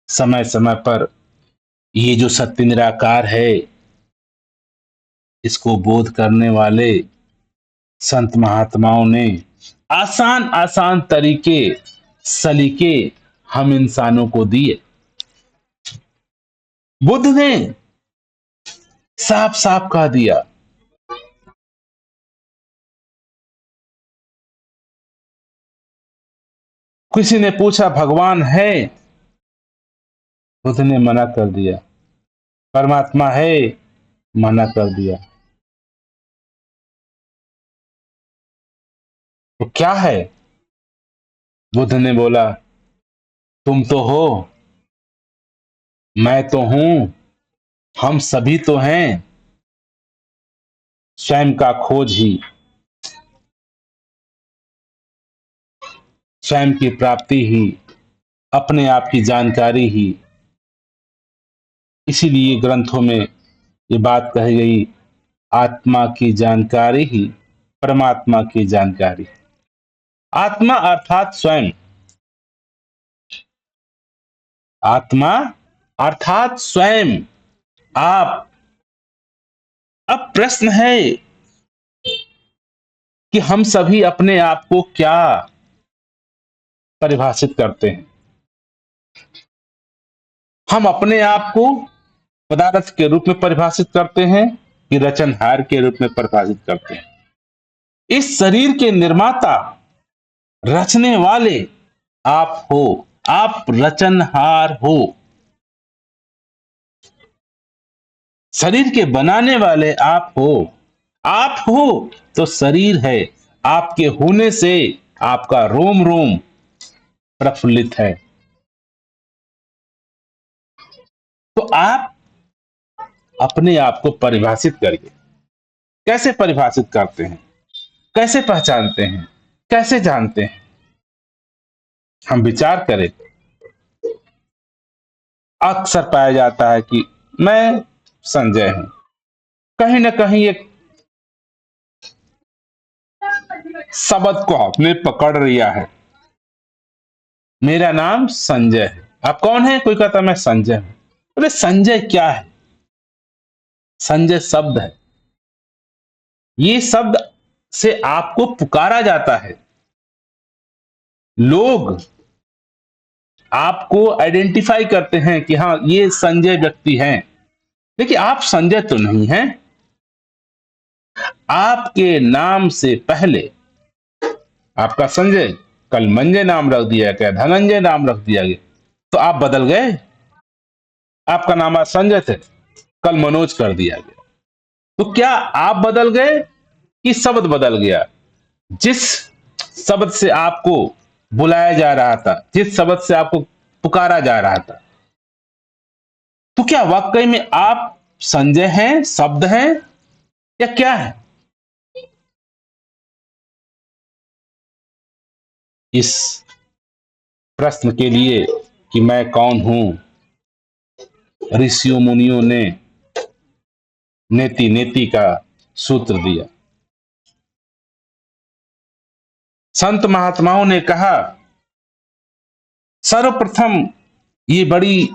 समय समय पर ये जो सत्य निराकार है, इसको बोध करने वाले संत महात्माओं ने आसान आसान तरीके, सलीके हम इंसानों को दिए। बुद्ध ने साफ साफ कह दिया। किसी ने पूछा भगवान है, बुद्ध ने मना कर दिया। परमात्मा है, मना कर दिया। तो क्या है? बुद्ध ने बोला, तुम तो हो, मैं तो हूं, हम सभी तो हैं। स्वयं का खोज ही, स्वयं की प्राप्ति ही, अपने आप की जानकारी ही। इसीलिए ग्रंथों में ये बात कही गई, आत्मा की जानकारी ही परमात्मा की जानकारी। आत्मा अर्थात स्वयं, आत्मा अर्थात स्वयं, आप। अब प्रश्न है कि हम सभी अपने आप को क्या परिभाषित करते हैं। हम अपने आप को पदार्थ के रूप में परिभाषित करते हैं कि रचनहार के रूप में परिभाषित करते हैं। इस शरीर के निर्माता, रचने वाले आप हो, आप रचनहार हो। शरीर के बनाने वाले आप हो। आप हो तो शरीर है, आपके होने से आपका रोम रोम प्रफुल्लित है। तो आप अपने आप को परिभाषित करिए। कैसे परिभाषित करते हैं, कैसे पहचानते हैं, कैसे जानते हैं? हम विचार करें। अक्सर पाया जाता है कि मैं संजय हूं। कहीं ना कहीं एक शब्द को आपने पकड़ लिया है, मेरा नाम संजय है। आप कौन है? कोई कहता मैं संजय हूं। अरे संजय क्या है? संजय शब्द है। ये शब्द से आपको पुकारा जाता है। लोग आपको आइडेंटिफाई करते हैं कि हाँ, ये संजय व्यक्ति हैं। देखिए, आप संजय तो नहीं हैं। आपके नाम से पहले आपका संजय, कल मंजय नाम रख दिया गया, धनंजय नाम रख दिया गया, तो आप बदल गए। आपका नाम आज संजय थे, कल मनोज कर दिया गया, तो क्या आप बदल गए कि शब्द बदल गया? जिस शब्द से आपको बुलाया जा रहा था, जिस शब्द से आपको पुकारा जा रहा था, तो क्या वाकई में आप संजय हैं, शब्द हैं, या क्या है? इस प्रश्न के लिए कि मैं कौन हूं, ऋषियों मुनियों ने नेति नेति का सूत्र दिया। संत महात्माओं ने कहा, सर्वप्रथम ये बड़ी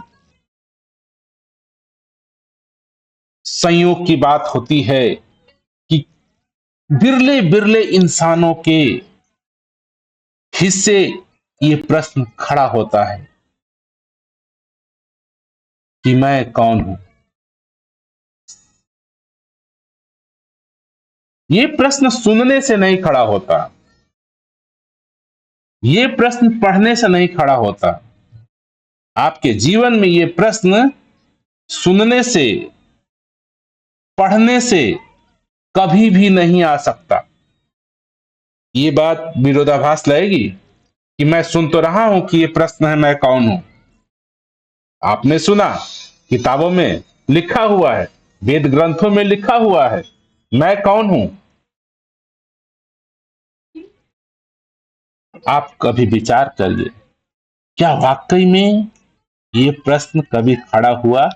संयोग की बात होती है कि बिरले बिरले इंसानों के हिस्से ये प्रश्न खड़ा होता है। कि मैं कौन हूं। ये प्रश्न सुनने से नहीं खड़ा होता, ये प्रश्न पढ़ने से नहीं खड़ा होता। आपके जीवन में ये प्रश्न सुनने से, पढ़ने से कभी भी नहीं आ सकता। ये बात विरोधाभास लगेगी कि मैं सुन तो रहा हूं कि ये प्रश्न है मैं कौन हूं। आपने सुना, किताबों में लिखा हुआ है, वेद ग्रंथों में लिखा हुआ है, मैं कौन हूं। आप कभी विचार करिए, क्या वाकई में ये प्रश्न कभी खड़ा हुआ।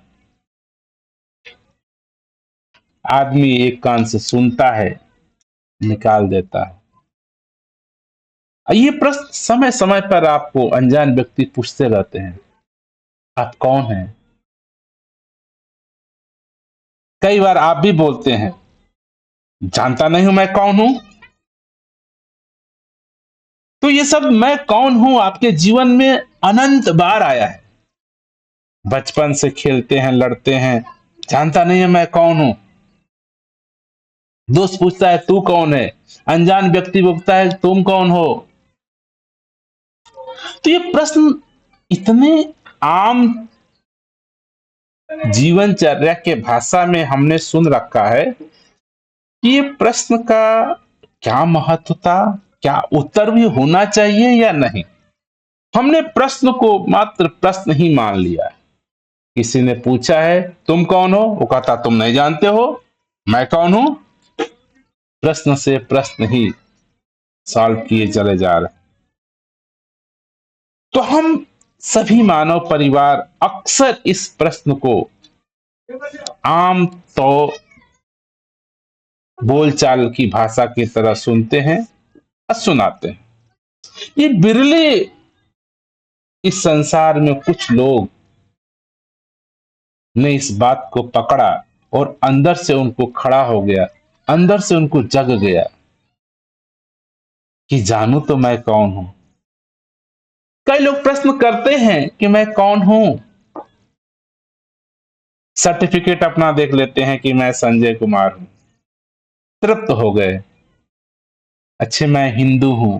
आदमी एक कान से सुनता है, निकाल देता है। ये प्रश्न समय समय पर आपको अनजान व्यक्ति पूछते रहते हैं, आप कौन हैं। कई बार आप भी बोलते हैं, जानता नहीं हूं मैं कौन हूं। तो ये सब मैं कौन हूं आपके जीवन में अनंत बार आया है। बचपन से खेलते हैं, लड़ते हैं, जानता नहीं है मैं कौन हूं। दोस्त पूछता है तू कौन है, अनजान व्यक्ति पूछता है तुम कौन हो। तो ये प्रश्न इतने आम जीवनचर्या के भाषा में हमने सुन रखा है कि ये प्रश्न का क्या महत्व था, क्या उत्तर भी होना चाहिए या नहीं। हमने प्रश्न को मात्र प्रश्न ही मान लिया। किसी ने पूछा है तुम कौन हो, वो कहता तुम नहीं जानते हो मैं कौन हूं। प्रश्न से प्रश्न ही सॉल्व किए चले जा रहे हैं। तो हम सभी मानव परिवार अक्सर इस प्रश्न को आम तो बोलचाल की भाषा की तरह सुनते हैं और सुनाते हैं। ये बिरले इस संसार में कुछ लोग ने इस बात को पकड़ा और अंदर से उनको खड़ा हो गया, अंदर से उनको जग गया कि जानू तो मैं कौन हूं। कई लोग प्रश्न करते हैं कि मैं कौन हूं, सर्टिफिकेट अपना देख लेते हैं कि मैं संजय कुमार हूं, तृप्त हो गए। अच्छे मैं हिंदू हूं,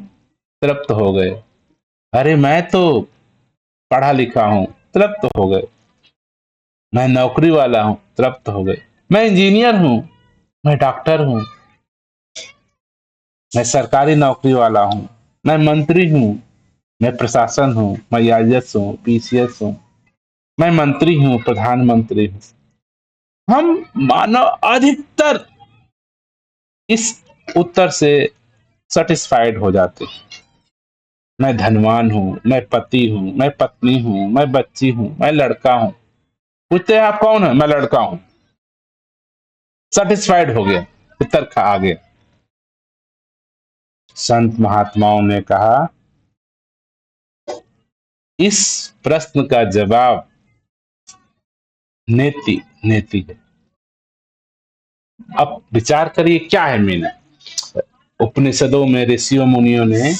तृप्त हो गए। अरे मैं तो पढ़ा लिखा हूं, तृप्त हो गए। मैं नौकरी वाला हूं, तृप्त हो गए। मैं इंजीनियर हूं, मैं डॉक्टर हूं, मैं सरकारी नौकरी वाला हूं, मैं मंत्री हूं, मैं प्रशासन हूं, मैं आईएएस हूं, पीसीएस हूं, मैं मंत्री हूं, प्रधानमंत्री हूं। हम मानव अधिकतर इस उत्तर से सेटिस्फाइड हो जाते हैं। मैं धनवान हूं, मैं पति हूं, मैं पत्नी हूं, मैं बच्ची हूं, मैं लड़का हूं। पूछते हैं आप कौन है, मैं लड़का हूं। सेटिस्फाइड हो गया, उत्तर आ गया। संत महात्माओं ने कहा इस प्रश्न का जवाब नेति नेति है। अब विचार करिए क्या है मीनिंग। उपनिषदों में ऋषियों मुनियों ने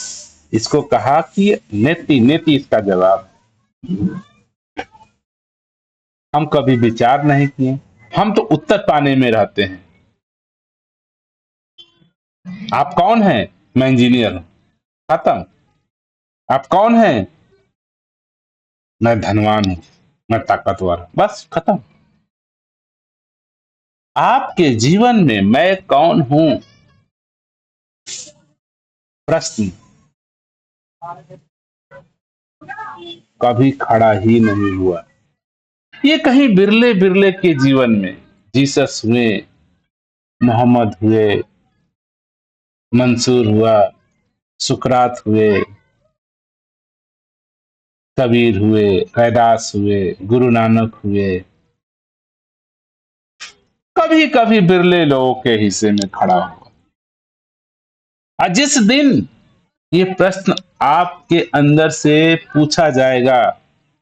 इसको कहा कि नेति नेति इसका जवाब। हम कभी विचार नहीं किए, हम तो उत्तर पाने में रहते हैं। आप कौन हैं, मैं इंजीनियर हूं, खत्म। आप कौन हैं, मैं धनवान हूं, मैं ताकतवर हूं, बस खत्म। आपके जीवन में मैं कौन हूं प्रश्न कभी खड़ा ही नहीं हुआ। ये कहीं बिरले बिरले के जीवन में जीसस हुए, मोहम्मद हुए, मंसूर हुआ, सुकरात हुए, कबीर हुए, रैदास हुए, गुरु नानक हुए, कभी कभी बिरले लोगों के हिस्से में खड़ा हुआ। और जिस दिन ये प्रश्न आपके अंदर से पूछा जाएगा,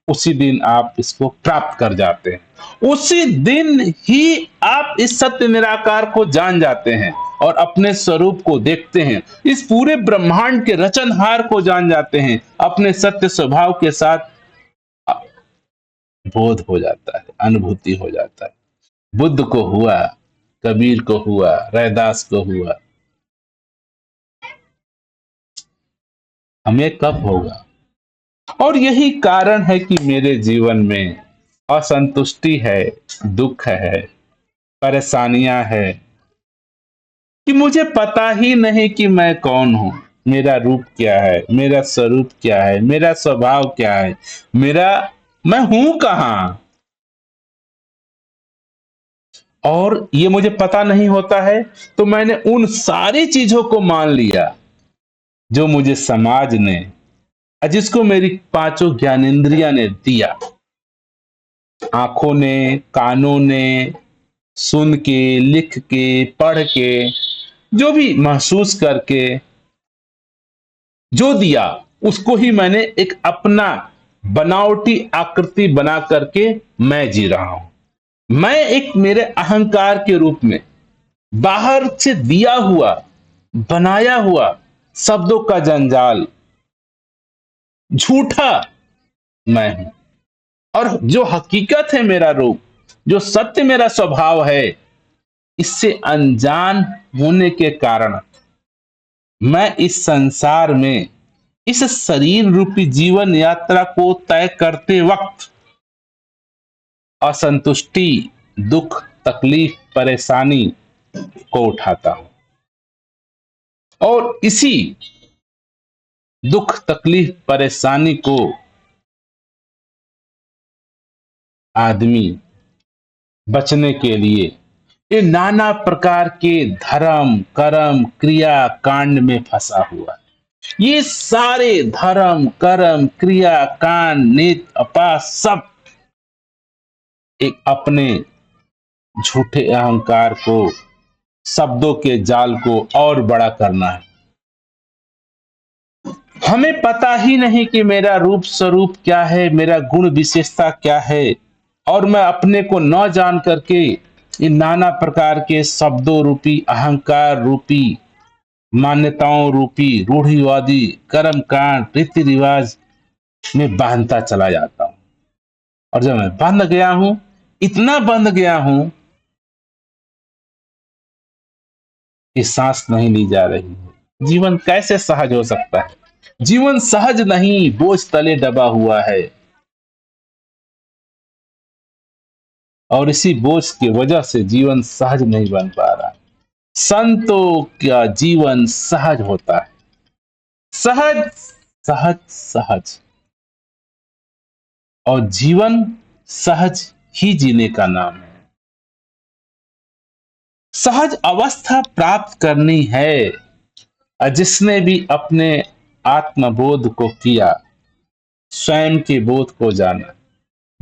उसी दिन आप इसको प्राप्त कर जाते हैं। उसी दिन ही आप इस सत्य निराकार को जान जाते हैं और अपने स्वरूप को देखते हैं। इस पूरे ब्रह्मांड के रचनहार को जान जाते हैं, अपने सत्य स्वभाव के साथ बोध हो जाता है, अनुभूति हो जाता है। बुद्ध को हुआ, कबीर को हुआ, रैदास को हुआ, हमें कब होगा? और यही कारण है कि मेरे जीवन में असंतुष्टि है, दुख है, परेशानियां है, कि मुझे पता ही नहीं कि मैं कौन हूं, मेरा रूप क्या है, मेरा स्वरूप क्या है, मेरा स्वभाव क्या है, मेरा मैं हूं कहाँ। और ये मुझे पता नहीं होता है, तो मैंने उन सारी चीजों को मान लिया जो मुझे समाज ने, जिसको मेरी पांचों ज्ञानेंद्रियां ने दिया। आंखों ने, कानों ने, सुन के, लिख के, पढ़ के, जो भी महसूस करके जो दिया, उसको ही मैंने एक अपना बनावटी आकृति बना करके मैं जी रहा हूं। मैं एक मेरे अहंकार के रूप में बाहर से दिया हुआ, बनाया हुआ शब्दों का जंजाल, झूठा मैं हूं। और जो हकीकत है मेरा रूप, जो सत्य मेरा स्वभाव है, इससे अनजान होने के कारण मैं इस संसार में, इस शरीर रूपी जीवन यात्रा को तय करते वक्त असंतुष्टि, दुख, तकलीफ, परेशानी को उठाता हूं। और इसी दुख, तकलीफ, परेशानी को आदमी बचने के लिए ये नाना प्रकार के धर्म, कर्म, क्रिया, कांड में फंसा हुआ है। ये सारे धर्म, कर्म, क्रिया, कांड, नित, अपास सब एक अपने झूठे अहंकार को, शब्दों के जाल को और बड़ा करना है। हमें पता ही नहीं कि मेरा रूप स्वरूप क्या है, मेरा गुण विशेषता क्या है। और मैं अपने को न जान करके इन नाना प्रकार के शब्दों रूपी, अहंकार रूपी, मान्यताओं रूपी, रूढ़िवादी कर्म कांड, रीति रिवाज में बांधता चला जाता हूं। और जब मैं बंध गया हूं, इतना बंध गया हूं कि सांस नहीं ली जा रही है। जीवन कैसे सहज हो सकता है? जीवन सहज नहीं, बोझ तले दबा हुआ है। और इसी बोझ की वजह से जीवन सहज नहीं बन पा रहा। संतों का जीवन सहज होता है। सहज, सहज, सहज। और जीवन सहज ही जीने का नाम है। सहज अवस्था प्राप्त करनी है। जिसने भी अपने आत्मबोध को किया, स्वयं के बोध को जाना,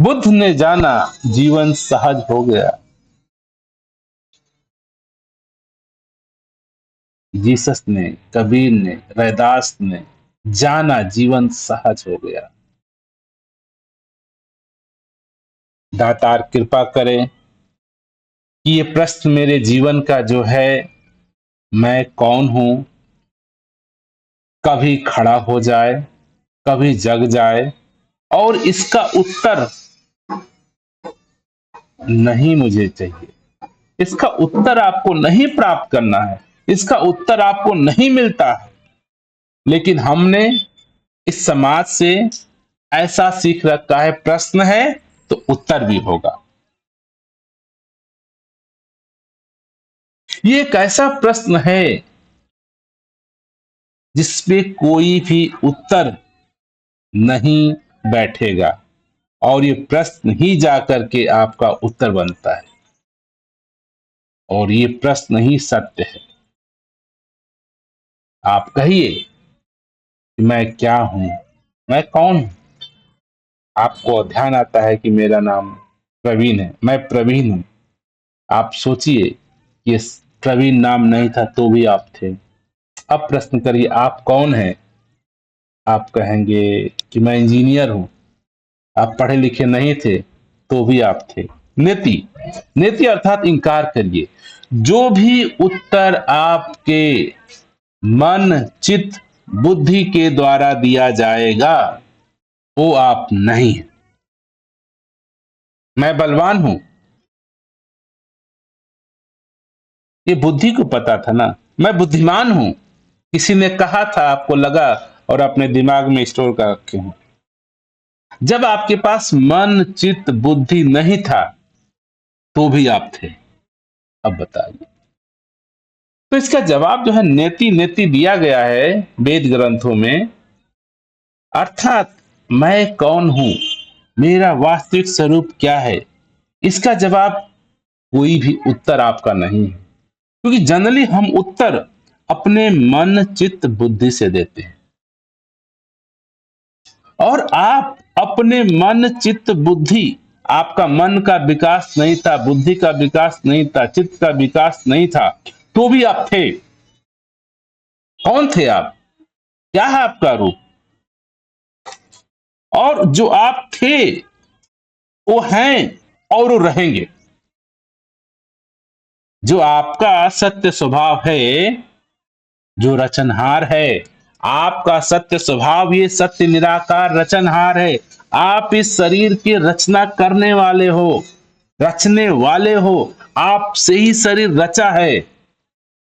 बुद्ध ने जाना, जीवन सहज हो गया। जीसस ने, कबीर ने, रैदास ने जाना, जीवन सहज हो गया। दातार कृपा करें कि ये प्रश्न मेरे जीवन का जो है, मैं कौन हूं, कभी खड़ा हो जाए, कभी जग जाए। और इसका उत्तर नहीं मुझे चाहिए, इसका उत्तर आपको नहीं प्राप्त करना है, इसका उत्तर आपको नहीं मिलता है। लेकिन हमने इस समाज से ऐसा सीख रखा है, प्रश्न है तो उत्तर भी होगा। ये एक ऐसा प्रश्न है जिसपे कोई भी उत्तर नहीं बैठेगा। और ये प्रश्न ही जाकर के आपका उत्तर बनता है। और ये प्रश्न ही सत्य है। आप कहिए कि मैं क्या हूं, मैं कौन हूं? आपको ध्यान आता है कि मेरा नाम प्रवीण है, मैं प्रवीण हूं। आप सोचिए कि प्रवीण नाम नहीं था तो भी आप थे। अब प्रश्न करिए आप कौन हैं? आप कहेंगे कि मैं इंजीनियर हूं। आप पढ़े लिखे नहीं थे तो भी आप थे। नेति, नेति अर्थात इंकार करिए। जो भी उत्तर आपके मन, चित्त, बुद्धि के द्वारा दिया जाएगा वो आप नहीं है। मैं बलवान हूं, ये बुद्धि को पता था ना। मैं बुद्धिमान हूं, किसी ने कहा था, आपको लगा और अपने दिमाग में स्टोर कर रखे हो। जब आपके पास मन चित्त बुद्धि नहीं था तो भी आप थे। अब बताइए। तो इसका जवाब जो है नेति नेति दिया गया है वेद ग्रंथों में। अर्थात मैं कौन हूं, मेरा वास्तविक स्वरूप क्या है, इसका जवाब कोई भी उत्तर आपका नहीं है। क्योंकि जनरली हम उत्तर अपने मन चित्त बुद्धि से देते हैं, और आप अपने मन चित्त बुद्धि, आपका मन का विकास नहीं था, बुद्धि का विकास नहीं था, चित्त का विकास नहीं था, तो भी आप थे। कौन थे आप, क्या है आपका रूप, और जो आप थे वो हैं और वो रहेंगे। जो आपका सत्य स्वभाव है, जो रचनहार है, आपका सत्य स्वभाव, ये सत्य निराकार रचनहार है। आप इस शरीर की रचना करने वाले हो, रचने वाले हो। आपसे ही शरीर रचा है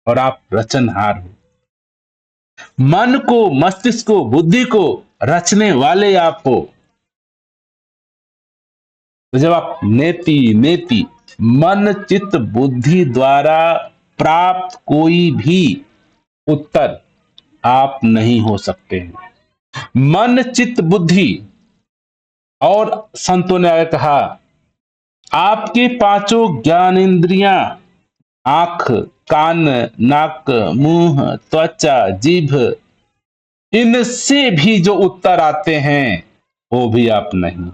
और आप रचनहार हो। मन को, मस्तिष्क को, बुद्धि को रचने वाले आप हो। तो जब आप नेति नेति मन चित्त बुद्धि द्वारा प्राप्त कोई भी उत्तर आप नहीं हो सकते हैं। मन चित्त बुद्धि, और संतों ने आगे कहा, आपके पांचों ज्ञानेंद्रियां, आंख, कान, नाक, मुंह, त्वचा, जीभ, इनसे भी जो उत्तर आते हैं वो भी आप नहीं।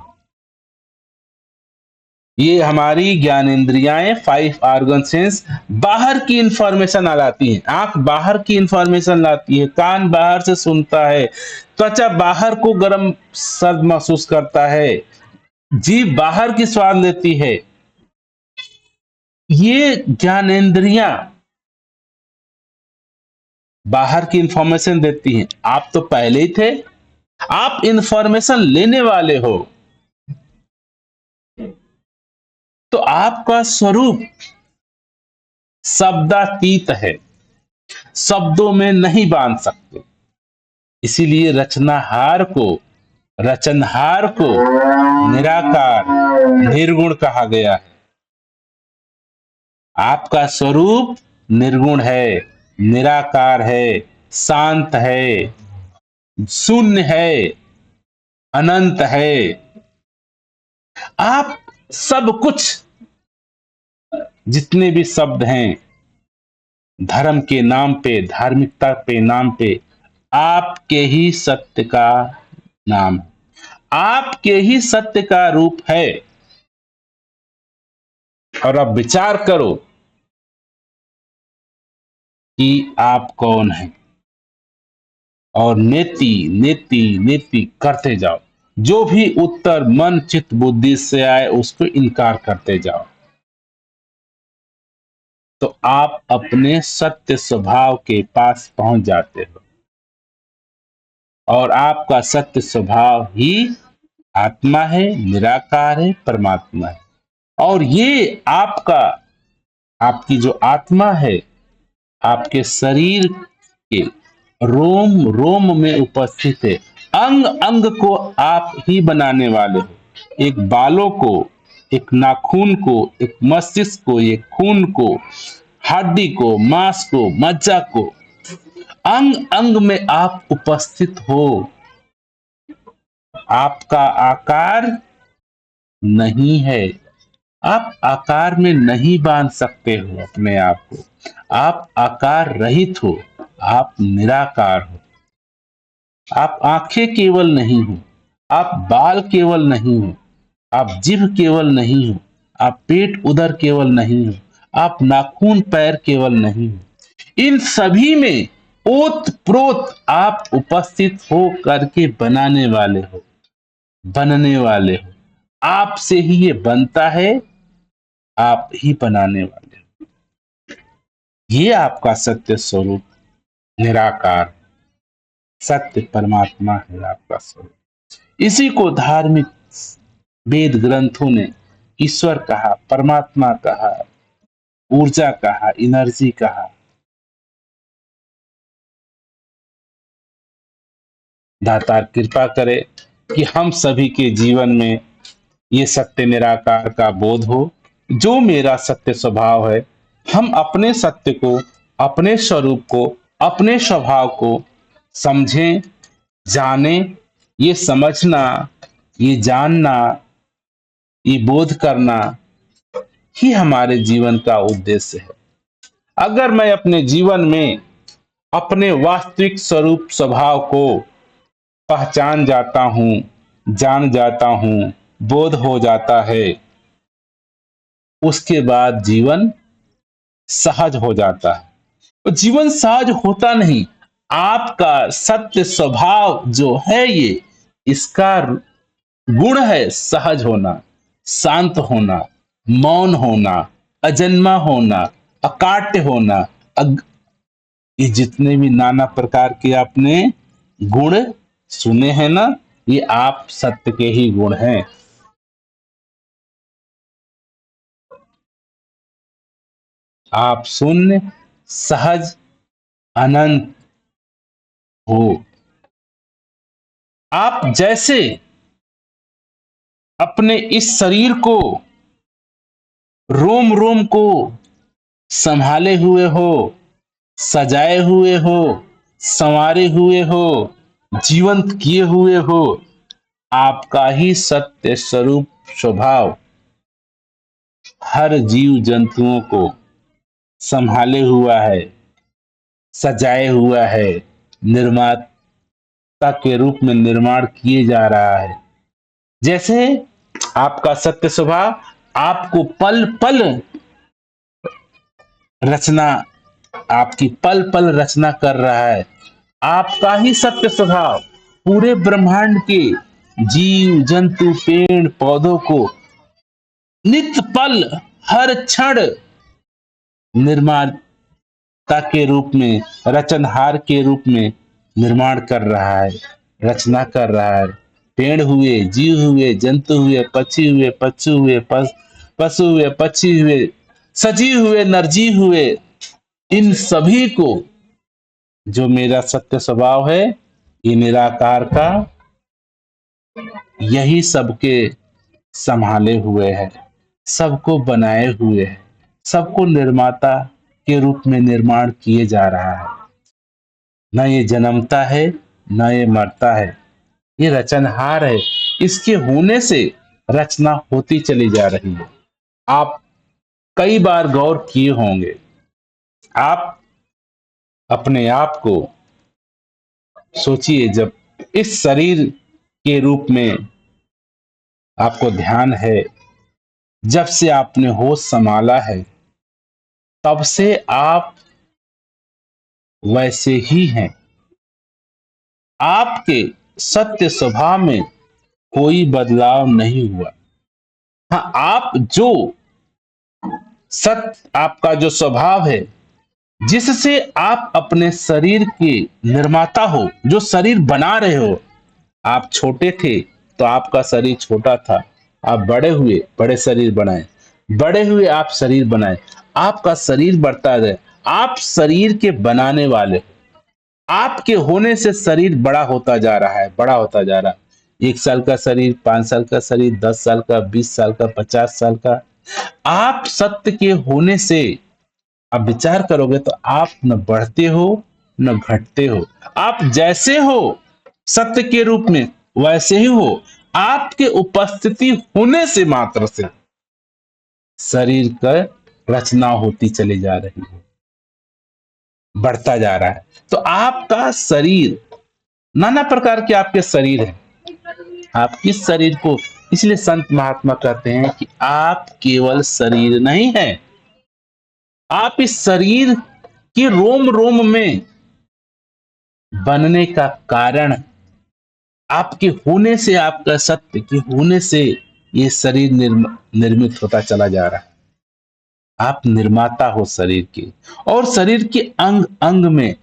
ये हमारी ज्ञानेंद्रियाएं, फाइव ऑर्गन सेंस, बाहर की इंफॉर्मेशन लाती हैं। आंख बाहर की इंफॉर्मेशन लाती है, कान बाहर से सुनता है, त्वचा बाहर को गर्म सर्द महसूस करता है, जीभ बाहर की स्वाद लेती है। ये ज्ञानेंद्रियां बाहर की इंफॉर्मेशन देती हैं। आप तो पहले ही थे, आप इंफॉर्मेशन लेने वाले हो। तो आपका स्वरूप शब्दातीत है, शब्दों में नहीं बांध सकते। इसीलिए रचनहार को निराकार, निर्गुण कहा गया है। आपका स्वरूप निर्गुण है, निराकार है, शांत है, शून्य है, अनंत है। आप सब कुछ, जितने भी शब्द हैं धर्म के नाम पे, धार्मिकता पे नाम पे, आपके ही सत्य का नाम, आपके ही सत्य का रूप है। और अब विचार करो कि आप कौन हैं, और नेति नेति नेति करते जाओ। जो भी उत्तर मन चित्त बुद्धि से आए उसको इनकार करते जाओ, तो आप अपने सत्य स्वभाव के पास पहुंच जाते हो। और आपका सत्य स्वभाव ही आत्मा है, निराकार है, परमात्मा है। और ये आपकी जो आत्मा है, आपके शरीर के रोम रोम में उपस्थित है। अंग अंग को आप ही बनाने वाले हो। एक बालों को, एक नाखून को, एक मस्तिष्क को, एक खून को, हड्डी को, मांस को, मज्जा को, अंग अंग में आप उपस्थित हो। आपका आकार नहीं है, आप आकार में नहीं बांध सकते हो अपने आप को। आप आकार रहित हो, आप निराकार हो। आप आंखें केवल नहीं हो, आप बाल केवल नहीं हो, आप जिभ केवल नहीं हो, आप पेट उदर केवल नहीं हो, आप नाखून पैर केवल नहीं हो। इन सभी में ओत प्रोत आप उपस्थित हो करके बनाने वाले हो, बनने वाले हो। आपसे ही ये बनता है, आप ही बनाने वाले हो। ये आपका सत्य स्वरूप निराकार, सत्य परमात्मा है आपका स्वरूप। इसी को धार्मिक वेद ग्रंथों ने ईश्वर कहा, परमात्मा कहा, ऊर्जा कहा, एनर्जी कहा। दातार कृपा करे कि हम सभी के जीवन में ये सत्य निराकार का बोध हो। जो मेरा सत्य स्वभाव है, हम अपने सत्य को, अपने स्वरूप को, अपने स्वभाव को समझें, जानें। ये समझना, ये जानना, ये बोध करना ही हमारे जीवन का उद्देश्य है। अगर मैं अपने जीवन में अपने वास्तविक स्वरूप स्वभाव को पहचान जाता हूं, जान जाता हूं, बोध हो जाता है, उसके बाद जीवन सहज हो जाता है। तो जीवन सहज होता नहीं, आपका सत्य स्वभाव जो है ये, इसका गुण है सहज होना, शांत होना, मौन होना, अजन्मा होना, अकाट्य होना। ये जितने भी नाना प्रकार के आपने गुण सुने हैं ना, ये आप सत्य के ही गुण हैं। आप शून्य, सहज, अनंत हो। आप जैसे अपने इस शरीर को, रोम रोम को संभाले हुए हो, सजाए हुए हो, संवारे हुए हो, जीवंत किए हुए हो, आपका ही सत्य स्वरूप स्वभाव हर जीव जंतुओं को संभाले हुआ है, सजाए हुआ है, निर्माता के रूप में निर्माण किए जा रहा है। जैसे आपका सत्य स्वभाव आपको पल पल रचना, आपकी पल पल रचना कर रहा है। आपका ही सत्य स्वभाव पूरे ब्रह्मांड के जीव जंतु पेड़ पौधों को नित पल, हर क्षण निर्माता के रूप में, रचनहार के रूप में निर्माण कर रहा है, रचना कर रहा है। पेड़ हुए, जीव हुए, जंतु हुए, पक्षी हुए, पशु हुए, पशु हुए, पक्षी हुए, सजीव हुए, निर्जीव हुए, इन सभी को जो मेरा सत्य स्वभाव है, ये निराकार का, यही सबके संभाले हुए है, सबको बनाए हुए है, सबको निर्माता के रूप में निर्माण किए जा रहा है। न ये जन्मता है, न ये मरता है, ये रचनहार है। इसके होने से रचना होती चली जा रही है। आप कई बार गौर किए होंगे, आप अपने आप को सोचिए, जब इस शरीर के रूप में आपको ध्यान है, जब से आपने होश संभाला है, तब से आप वैसे ही हैं। आपके सत्य स्वभाव में कोई बदलाव नहीं हुआ। हाँ, आप जो सत्य, आपका जो स्वभाव है, जिससे आप अपने शरीर के निर्माता हो, जो शरीर बना रहे हो। आप छोटे थे तो आपका शरीर छोटा था, आप बड़े हुए, बड़े शरीर बनाए, बड़े हुए आप शरीर बनाए, आपका शरीर बढ़ता रहे। आप शरीर के बनाने वाले हो। आपके होने से शरीर बड़ा होता जा रहा है, बड़ा होता जा रहा है। 1 साल का शरीर, 5 साल का शरीर, 10 साल का, 20 साल का, 50 साल का। आप सत्य के होने से आप विचार करोगे तो आप न बढ़ते हो, न घटते हो। आप जैसे हो सत्य के रूप में, वैसे ही हो। आपके उपस्थिति होने से मात्र से शरीर का रचना होती चली जा रही है, बढ़ता जा रहा है। तो आपका शरीर, नाना प्रकार के आपके शरीर हैं। आप किस शरीर को, इसलिए संत महात्मा कहते हैं कि आप केवल शरीर नहीं है, आप इस शरीर के रोम रोम में बनने का कारण, आपके होने से, आपका सत्य के होने से ये शरीर निर्मित होता चला जा रहा है। आप निर्माता हो शरीर के, और शरीर के अंग अंग में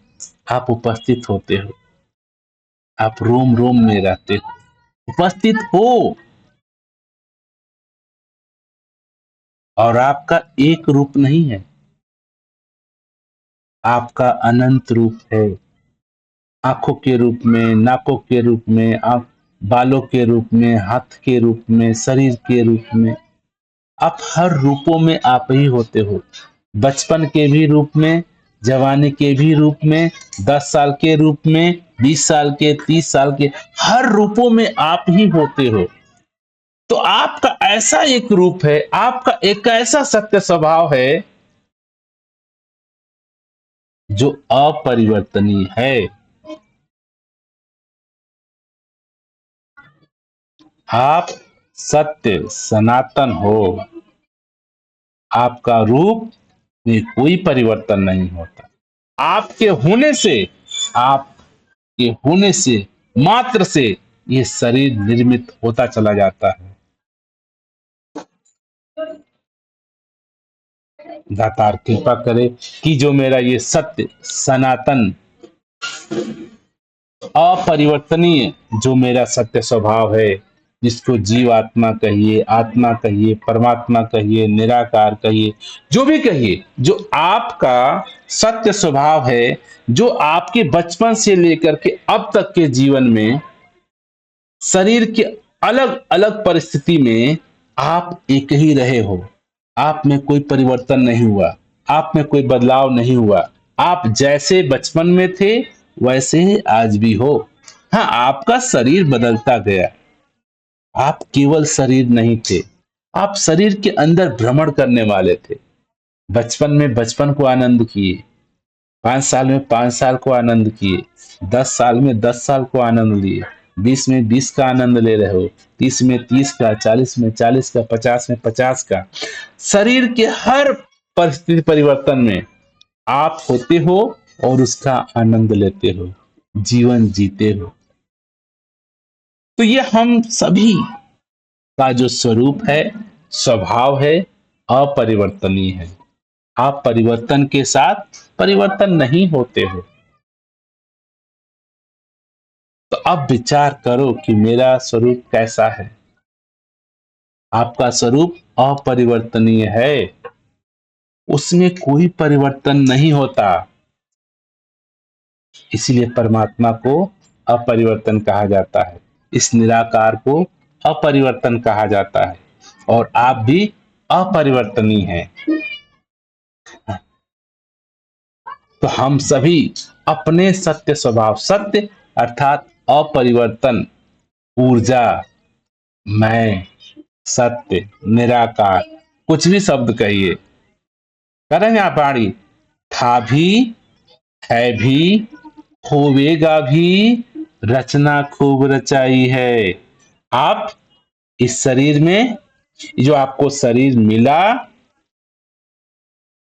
आप उपस्थित होते हो, आप रोम रोम में रहते हो, उपस्थित हो। और आपका एक रूप नहीं है, आपका अनंत रूप है। आंखों के रूप में, नाकों के रूप में, आप बालों के रूप में, हाथ के रूप में, शरीर के रूप में, आप हर रूपों में आप ही होते हो। बचपन के भी रूप में, जवानी के भी रूप में, 10 साल के रूप में, 20 साल के, 30 साल के, हर रूपों में आप ही होते हो। तो आपका ऐसा एक रूप है, आपका एक ऐसा सत्य स्वभाव है जो अपरिवर्तनीय है। आप सत्य सनातन हो। आपका रूप में कोई परिवर्तन नहीं होता। आपके होने से, आपके होने से मात्र से ये शरीर निर्मित होता चला जाता है। दातार कृपा करे कि जो मेरा ये सत्य सनातन अपरिवर्तनीय जो मेरा सत्य स्वभाव है, जिसको जीव आत्मा कहिए, परमात्मा कहिए, निराकार कहिए, जो भी कहिए, जो आपका सत्य स्वभाव है, जो आपके बचपन से लेकर के अब तक के जीवन में शरीर के अलग अलग परिस्थिति में आप एक ही रहे हो। आप में कोई परिवर्तन नहीं हुआ, आप में कोई बदलाव नहीं हुआ। आप जैसे बचपन में थे वैसे ही आज भी हो। हाँ, आपका शरीर बदलता गया। आप केवल शरीर नहीं थे, आप शरीर के अंदर भ्रमण करने वाले थे। बचपन में बचपन को आनंद किए, 5 साल में 5 साल को आनंद किए, 10 साल में 10 साल को आनंद लिए, 20 में 20 का आनंद ले रहे हो, 30 में 30 का, 40 में 40 का, 50 में 50 का। शरीर के हर परिस्थिति परिवर्तन में आप होते हो और उसका आनंद लेते हो, जीवन जीते हो। तो ये हम सभी का जो स्वरूप है, स्वभाव है, अपरिवर्तनीय है। आप परिवर्तन के साथ परिवर्तन नहीं होते हो। तो अब विचार करो कि मेरा स्वरूप कैसा है। आपका स्वरूप अपरिवर्तनीय है, उसमें कोई परिवर्तन नहीं होता। इसलिए परमात्मा को अपरिवर्तन कहा जाता है, इस निराकार को अपरिवर्तन कहा जाता है, और आप भी अपरिवर्तनीय हैं। तो हम सभी अपने सत्य स्वभाव, सत्य अर्थात अपरिवर्तन, ऊर्जा, मैं, सत्य, निराकार, कुछ भी शब्द कहिए, करेंगे आप बाणी, था भी, है भी, होवेगा भी, रचना खूब रचाई है। आप इस शरीर में, जो आपको शरीर मिला,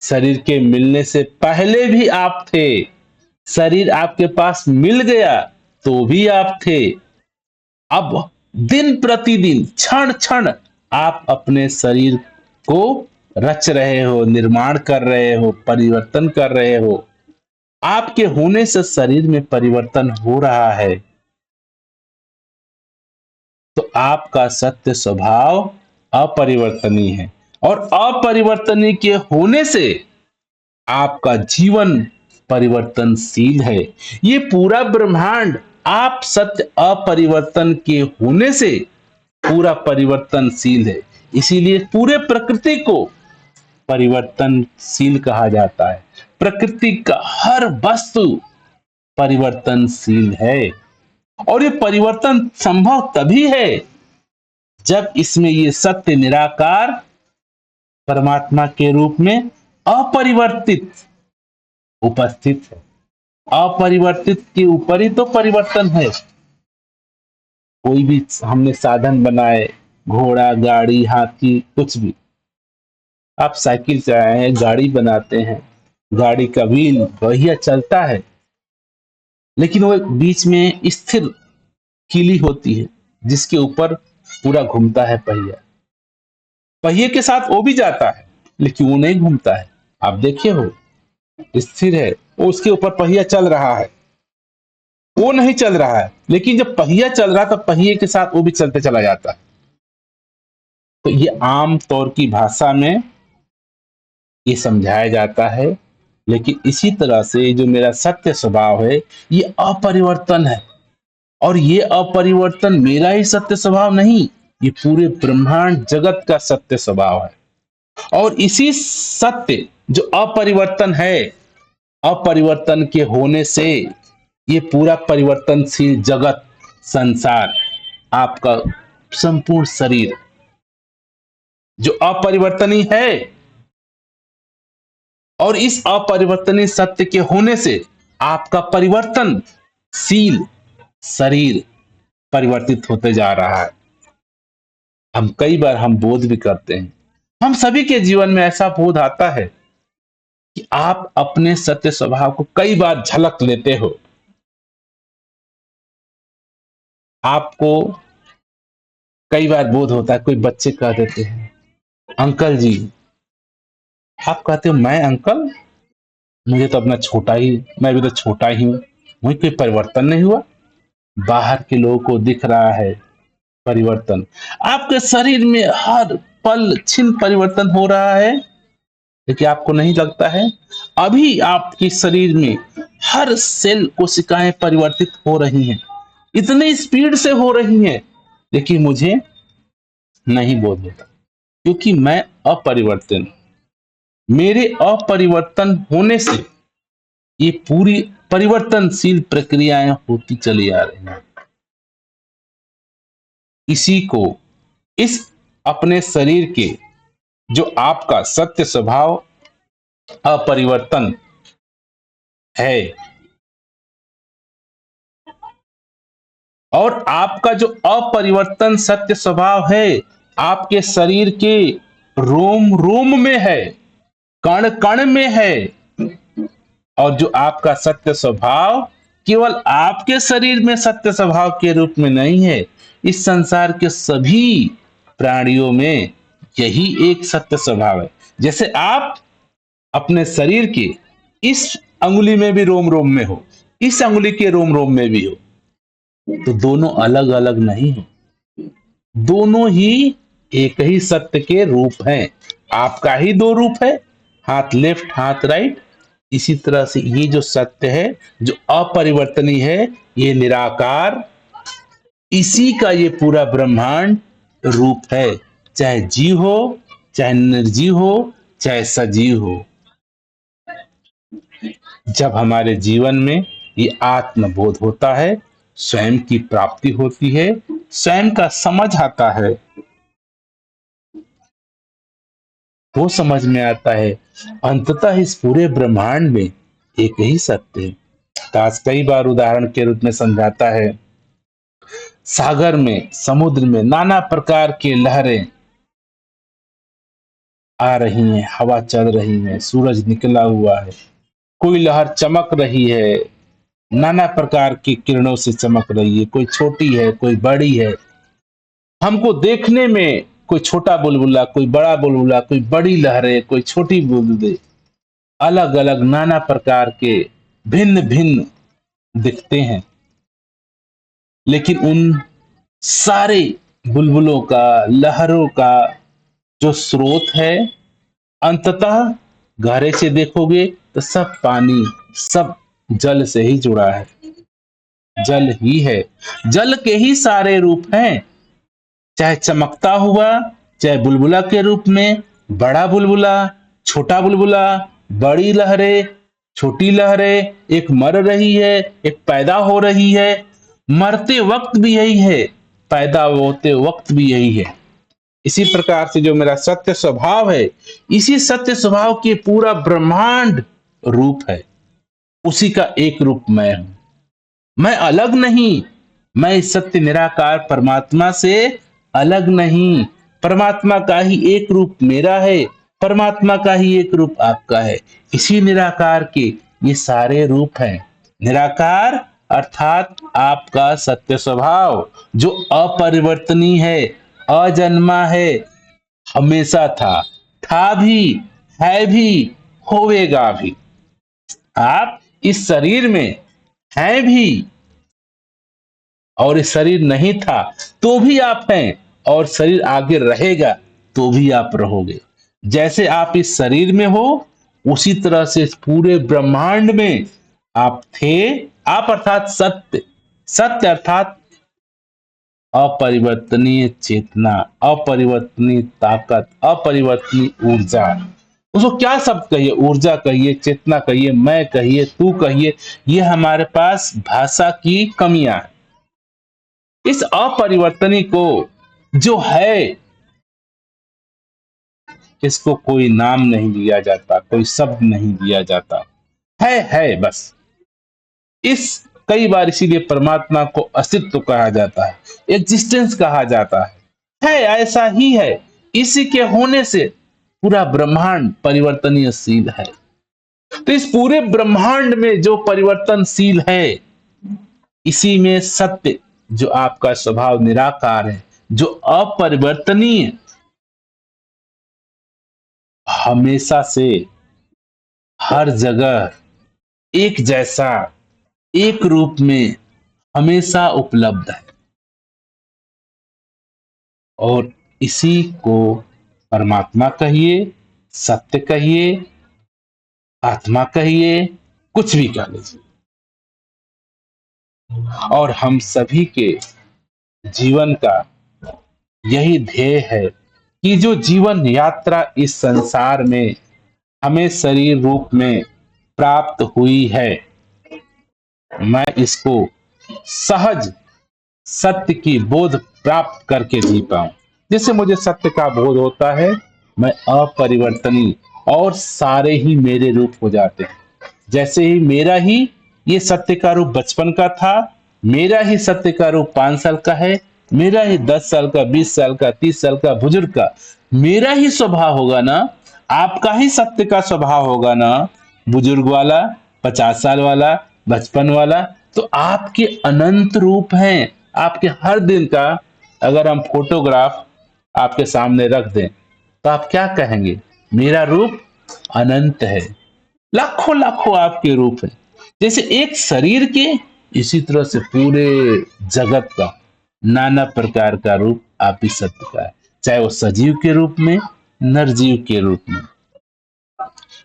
शरीर के मिलने से पहले भी आप थे। शरीर आपके पास मिल गया तो भी आप थे। अब दिन प्रतिदिन, क्षण क्षण आप अपने शरीर को रच रहे हो, निर्माण कर रहे हो, परिवर्तन कर रहे हो। आपके होने से शरीर में परिवर्तन हो रहा है। तो आपका सत्य स्वभाव अपरिवर्तनीय है, और अपरिवर्तनीय के होने से आपका जीवन परिवर्तनशील है। ये पूरा ब्रह्मांड आप सत्य अपरिवर्तन के होने से पूरा परिवर्तनशील है। इसीलिए पूरे प्रकृति को परिवर्तनशील कहा जाता है। प्रकृति का हर वस्तु परिवर्तनशील है, और ये परिवर्तन संभव तभी है जब इसमें ये सत्य निराकार परमात्मा के रूप में अपरिवर्तित उपस्थित है। अपरिवर्तित के ऊपर ही तो परिवर्तन है। कोई भी हमने साधन बनाए, घोड़ा, गाड़ी, हाथी, कुछ भी, आप साइकिल चलाए हैं, गाड़ी बनाते हैं, गाड़ी का व्हील पहिया चलता है, लेकिन वो बीच में स्थिर कीली होती है जिसके ऊपर पूरा घूमता है पहिया। पहिए के साथ वो भी जाता है लेकिन वो नहीं घूमता है। आप देखे हो, स्थिर है, वो उसके ऊपर पहिया चल रहा है, वो नहीं चल रहा है, लेकिन जब पहिया चल रहा है तो पहिए के साथ वो भी चलते चला जाता है। तो ये आम तौर की भाषा में ये समझाया जाता है। लेकिन इसी तरह से जो मेरा सत्य स्वभाव है ये अपरिवर्तन है, और ये अपरिवर्तन मेरा ही सत्य स्वभाव नहीं, ये पूरे ब्रह्मांड जगत का सत्य स्वभाव है। और इसी सत्य जो अपरिवर्तन है, अपरिवर्तन के होने से ये पूरा परिवर्तनशील जगत, संसार, आपका संपूर्ण शरीर जो अपरिवर्तनीय है, और इस अपरिवर्तनीय सत्य के होने से आपका परिवर्तनशील शरीर परिवर्तित होते जा रहा है। हम कई बार हम बोध भी करते हैं, हम सभी के जीवन में ऐसा बोध आता है कि आप अपने सत्य स्वभाव को कई बार झलक लेते हो। आपको कई बार बोध होता है, कोई बच्चे कह देते हैं अंकल जी, आप कहते हो मैं अंकल, मुझे तो अपना छोटा ही, मैं भी तो छोटा ही हूं, मुझे कोई परिवर्तन नहीं हुआ। बाहर के लोगों को दिख रहा है परिवर्तन, आपके शरीर में हर पल छिन परिवर्तन हो रहा है, लेकिन आपको नहीं लगता है अभी आपके शरीर में हर सेल कोशिकाएं परिवर्तित हो रही हैं, इतनी स्पीड से हो रही हैं, लेकिन मुझे नहीं बोध होता, क्योंकि मैं अपरिवर्तन, मेरे अपरिवर्तन होने से ये पूरी परिवर्तनशील प्रक्रियाएं होती चली आ रही हैं। इसी को, इस अपने शरीर के जो आपका सत्य स्वभाव अपरिवर्तन है, और आपका जो अपरिवर्तन सत्य स्वभाव है आपके शरीर के रोम रोम में है, कण कण में है, और जो आपका सत्य स्वभाव केवल आपके शरीर में सत्य स्वभाव के रूप में नहीं है, इस संसार के सभी प्राणियों में यही एक सत्य स्वभाव है। जैसे आप अपने शरीर के इस अंगुली में भी रोम रोम में हो, इस अंगुली के रोम रोम में भी हो, तो दोनों अलग अलग नहीं है, दोनों ही एक ही सत्य के रूप हैं। आपका ही दो रूप है, हाथ लेफ्ट हाथ राइट। इसी तरह से ये जो सत्य है जो अपरिवर्तनीय है, ये निराकार, इसी का ये पूरा ब्रह्मांड रूप है, चाहे जीव हो, चाहे निर्जीव हो, चाहे सजीव हो। जब हमारे जीवन में ये आत्मबोध होता है, स्वयं की प्राप्ति होती है, स्वयं का समझ आता है, वो समझ में आता है अंततः इस पूरे ब्रह्मांड में एक ही सत्य है। दास कई बार उदाहरण के रूप में समझाता है, सागर में, समुद्र में नाना प्रकार की लहरें आ रही हैं, हवा चल रही है, सूरज निकला हुआ है, कोई लहर चमक रही है, नाना प्रकार की किरणों से चमक रही है, कोई छोटी है कोई बड़ी है। हमको देखने में कोई छोटा बुलबुला, कोई बड़ा बुलबुला, कोई बड़ी लहरें, कोई छोटी बूंदें, अलग अलग नाना प्रकार के भिन्न भिन्न दिखते हैं, लेकिन उन सारे बुलबुलों का, लहरों का जो स्रोत है, अंततः गहरे से देखोगे तो सब पानी, सब जल से ही जुड़ा है, जल ही है, जल के ही सारे रूप हैं, चाहे चमकता हुआ, चाहे बुलबुला के रूप में, बड़ा बुलबुला, छोटा बुलबुला, बड़ी लहरें, छोटी लहरें, एक मर रही है, एक पैदा हो रही है, मरते वक्त भी यही है, पैदा होते वक्त भी यही है। इसी प्रकार से जो मेरा सत्य स्वभाव है, इसी सत्य स्वभाव के पूरा ब्रह्मांड रूप है, उसी का एक रूप मैं हूं। मैं अलग नहीं, मैं इस सत्य निराकार परमात्मा से अलग नहीं, परमात्मा का ही एक रूप मेरा है, परमात्मा का ही एक रूप आपका है। इसी निराकार के ये सारे रूप हैं। निराकार अर्थात आपका सत्य स्वभाव जो अपरिवर्तनीय है, अजन्मा है, हमेशा था भी, है भी, होवेगा भी। आप इस शरीर में हैं भी, और ये शरीर नहीं था तो भी आप हैं, और शरीर आगे रहेगा तो भी आप रहोगे। जैसे आप इस शरीर में हो, उसी तरह से इस पूरे ब्रह्मांड में आप थे। आप अर्थात सत्य, सत्य अर्थात अपरिवर्तनीय चेतना, अपरिवर्तनीय ताकत, अपरिवर्तनीय ऊर्जा। उसको क्या शब्द कहिए, ऊर्जा कहिए, चेतना कहिए, मैं कहिए, तू कहिए, ये हमारे पास भाषा की कमियां हैं। इस अपरिवर्तनीय को जो है, इसको कोई नाम नहीं दिया जाता, कोई शब्द नहीं दिया जाता, है बस। इस कई बार इसीलिए परमात्मा को अस्तित्व कहा जाता है, एग्जिस्टेंस कहा जाता है ऐसा ही है। इसी के होने से पूरा ब्रह्मांड परिवर्तनशील है। तो इस पूरे ब्रह्मांड में जो परिवर्तनशील है, इसी में सत्य जो आपका स्वभाव निराकार है, जो अपरिवर्तनीय, हमेशा से हर जगह एक जैसा, एक रूप में हमेशा उपलब्ध है। और इसी को परमात्मा कहिए, सत्य कहिए, आत्मा कहिए, कुछ भी कह लीजिए। और हम सभी के जीवन का यही ध्येय है कि जो जीवन यात्रा इस संसार में हमें शरीर रूप में प्राप्त हुई है, मैं इसको सहज सत्य की बोध प्राप्त करके जी पाऊं। जैसे मुझे सत्य का बोध होता है, मैं अपरिवर्तनीय और सारे ही मेरे रूप हो जाते हैं। जैसे ही मेरा ही ये सत्य का रूप बचपन का था, मेरा ही सत्य का रूप 5 साल का है, मेरा ही 10 साल का, 20 साल का, 30 साल का, बुजुर्ग का मेरा ही स्वभाव होगा ना, आपका ही सत्य का स्वभाव होगा ना, बुजुर्ग वाला, 50 साल वाला, बचपन वाला। तो आपके अनंत रूप हैं। आपके हर दिन का अगर हम फोटोग्राफ आपके सामने रख दें, तो आप क्या कहेंगे? मेरा रूप अनंत है। लाखों लाखों आपके रूप हैं। जैसे एक शरीर के, इसी तरह से पूरे जगत का नाना प्रकार का रूप आप ही सत्य का है, चाहे वो सजीव के रूप में, निर्जीव के रूप में।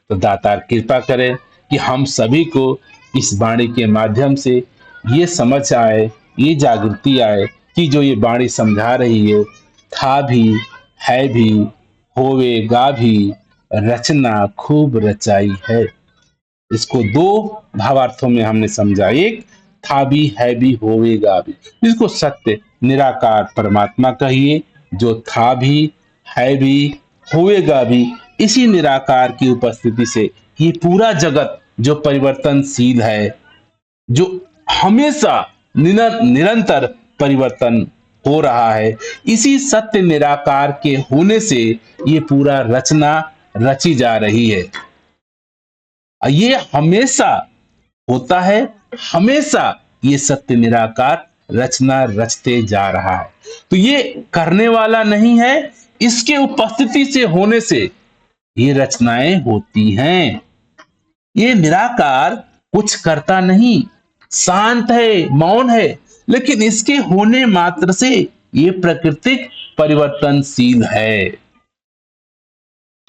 तो दातार कृपा करें कि हम सभी को इस वाणी के माध्यम से ये समझ आए, ये जागृति आए कि जो ये वाणी समझा रही है, था भी, है भी, होवेगा भी, रचना खूब रचाई है। इसको दो भावार्थों में हमने समझा। एक, था भी, है भी, होवेगा भी। इसको सत्य निराकार परमात्मा कहिए, जो था भी, है भी, होवेगा भी। इसी निराकार की उपस्थिति से ये पूरा जगत जो परिवर्तनशील है, जो हमेशा निरंतर परिवर्तन हो रहा है, इसी सत्य निराकार के होने से ये पूरा रचना रची जा रही है। ये हमेशा होता है, हमेशा ये सत्य निराकार रचना रचते जा रहा है। तो ये करने वाला नहीं है, इसके उपस्थिति से होने से ये रचनाएं होती हैं। ये निराकार कुछ करता नहीं, शांत है, मौन है, लेकिन इसके होने मात्र से ये प्राकृतिक परिवर्तनशील है।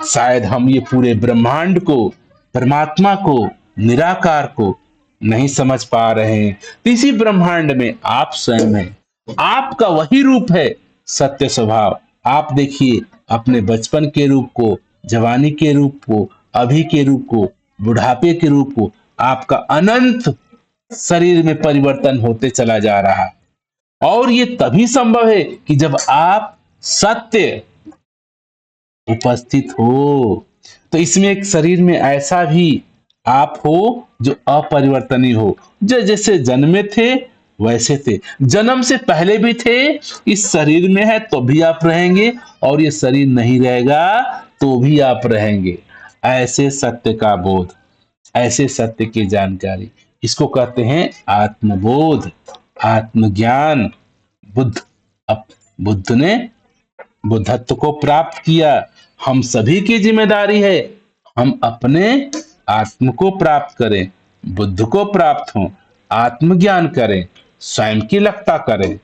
शायद हम ये पूरे ब्रह्मांड को, परमात्मा को, निराकार को नहीं समझ पा रहे हैं। तो इसी ब्रह्मांड में आप स्वयं हैं। आपका वही रूप है, सत्य स्वभाव। आप देखिए अपने बचपन के रूप को, जवानी के रूप को, अभी के रूप को, बुढ़ापे के रूप को। आपका अनंत शरीर में परिवर्तन होते चला जा रहा है। और ये तभी संभव है कि जब आप सत्य उपस्थित हो। तो इसमें एक शरीर में ऐसा भी आप हो जो अपरिवर्तनीय हो, जो जैसे जन्मे थे वैसे थे, जन्म से पहले भी थे, इस शरीर में है तो भी आप रहेंगे, और ये शरीर नहीं रहेगा तो भी आप रहेंगे। ऐसे सत्य का बोध, ऐसे सत्य की जानकारी, इसको कहते हैं आत्मबोध, आत्मज्ञान। बुद्ध, अब बुद्ध ने बुद्धत्व को प्राप्त किया। हम सभी की जिम्मेदारी है, हम अपने आत्म को प्राप्त करें, बुद्ध को प्राप्त हो, आत्मज्ञान करें, स्वयं की लगता करें।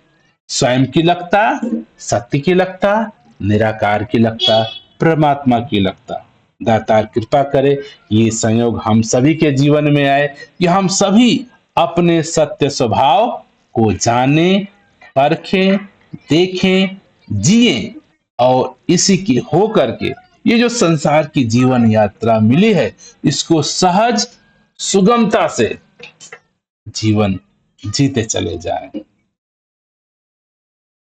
स्वयं की लगता, सत्य की लगता, निराकार की लगता, परमात्मा की लगता। दातार कृपा करे ये संयोग हम सभी के जीवन में आए कि हम सभी अपने सत्य स्वभाव को जानें, परखें, देखें, जिए और इसी की हो करके ये जो संसार की जीवन यात्रा मिली है इसको सहज सुगमता से जीवन जीते चले जाएं।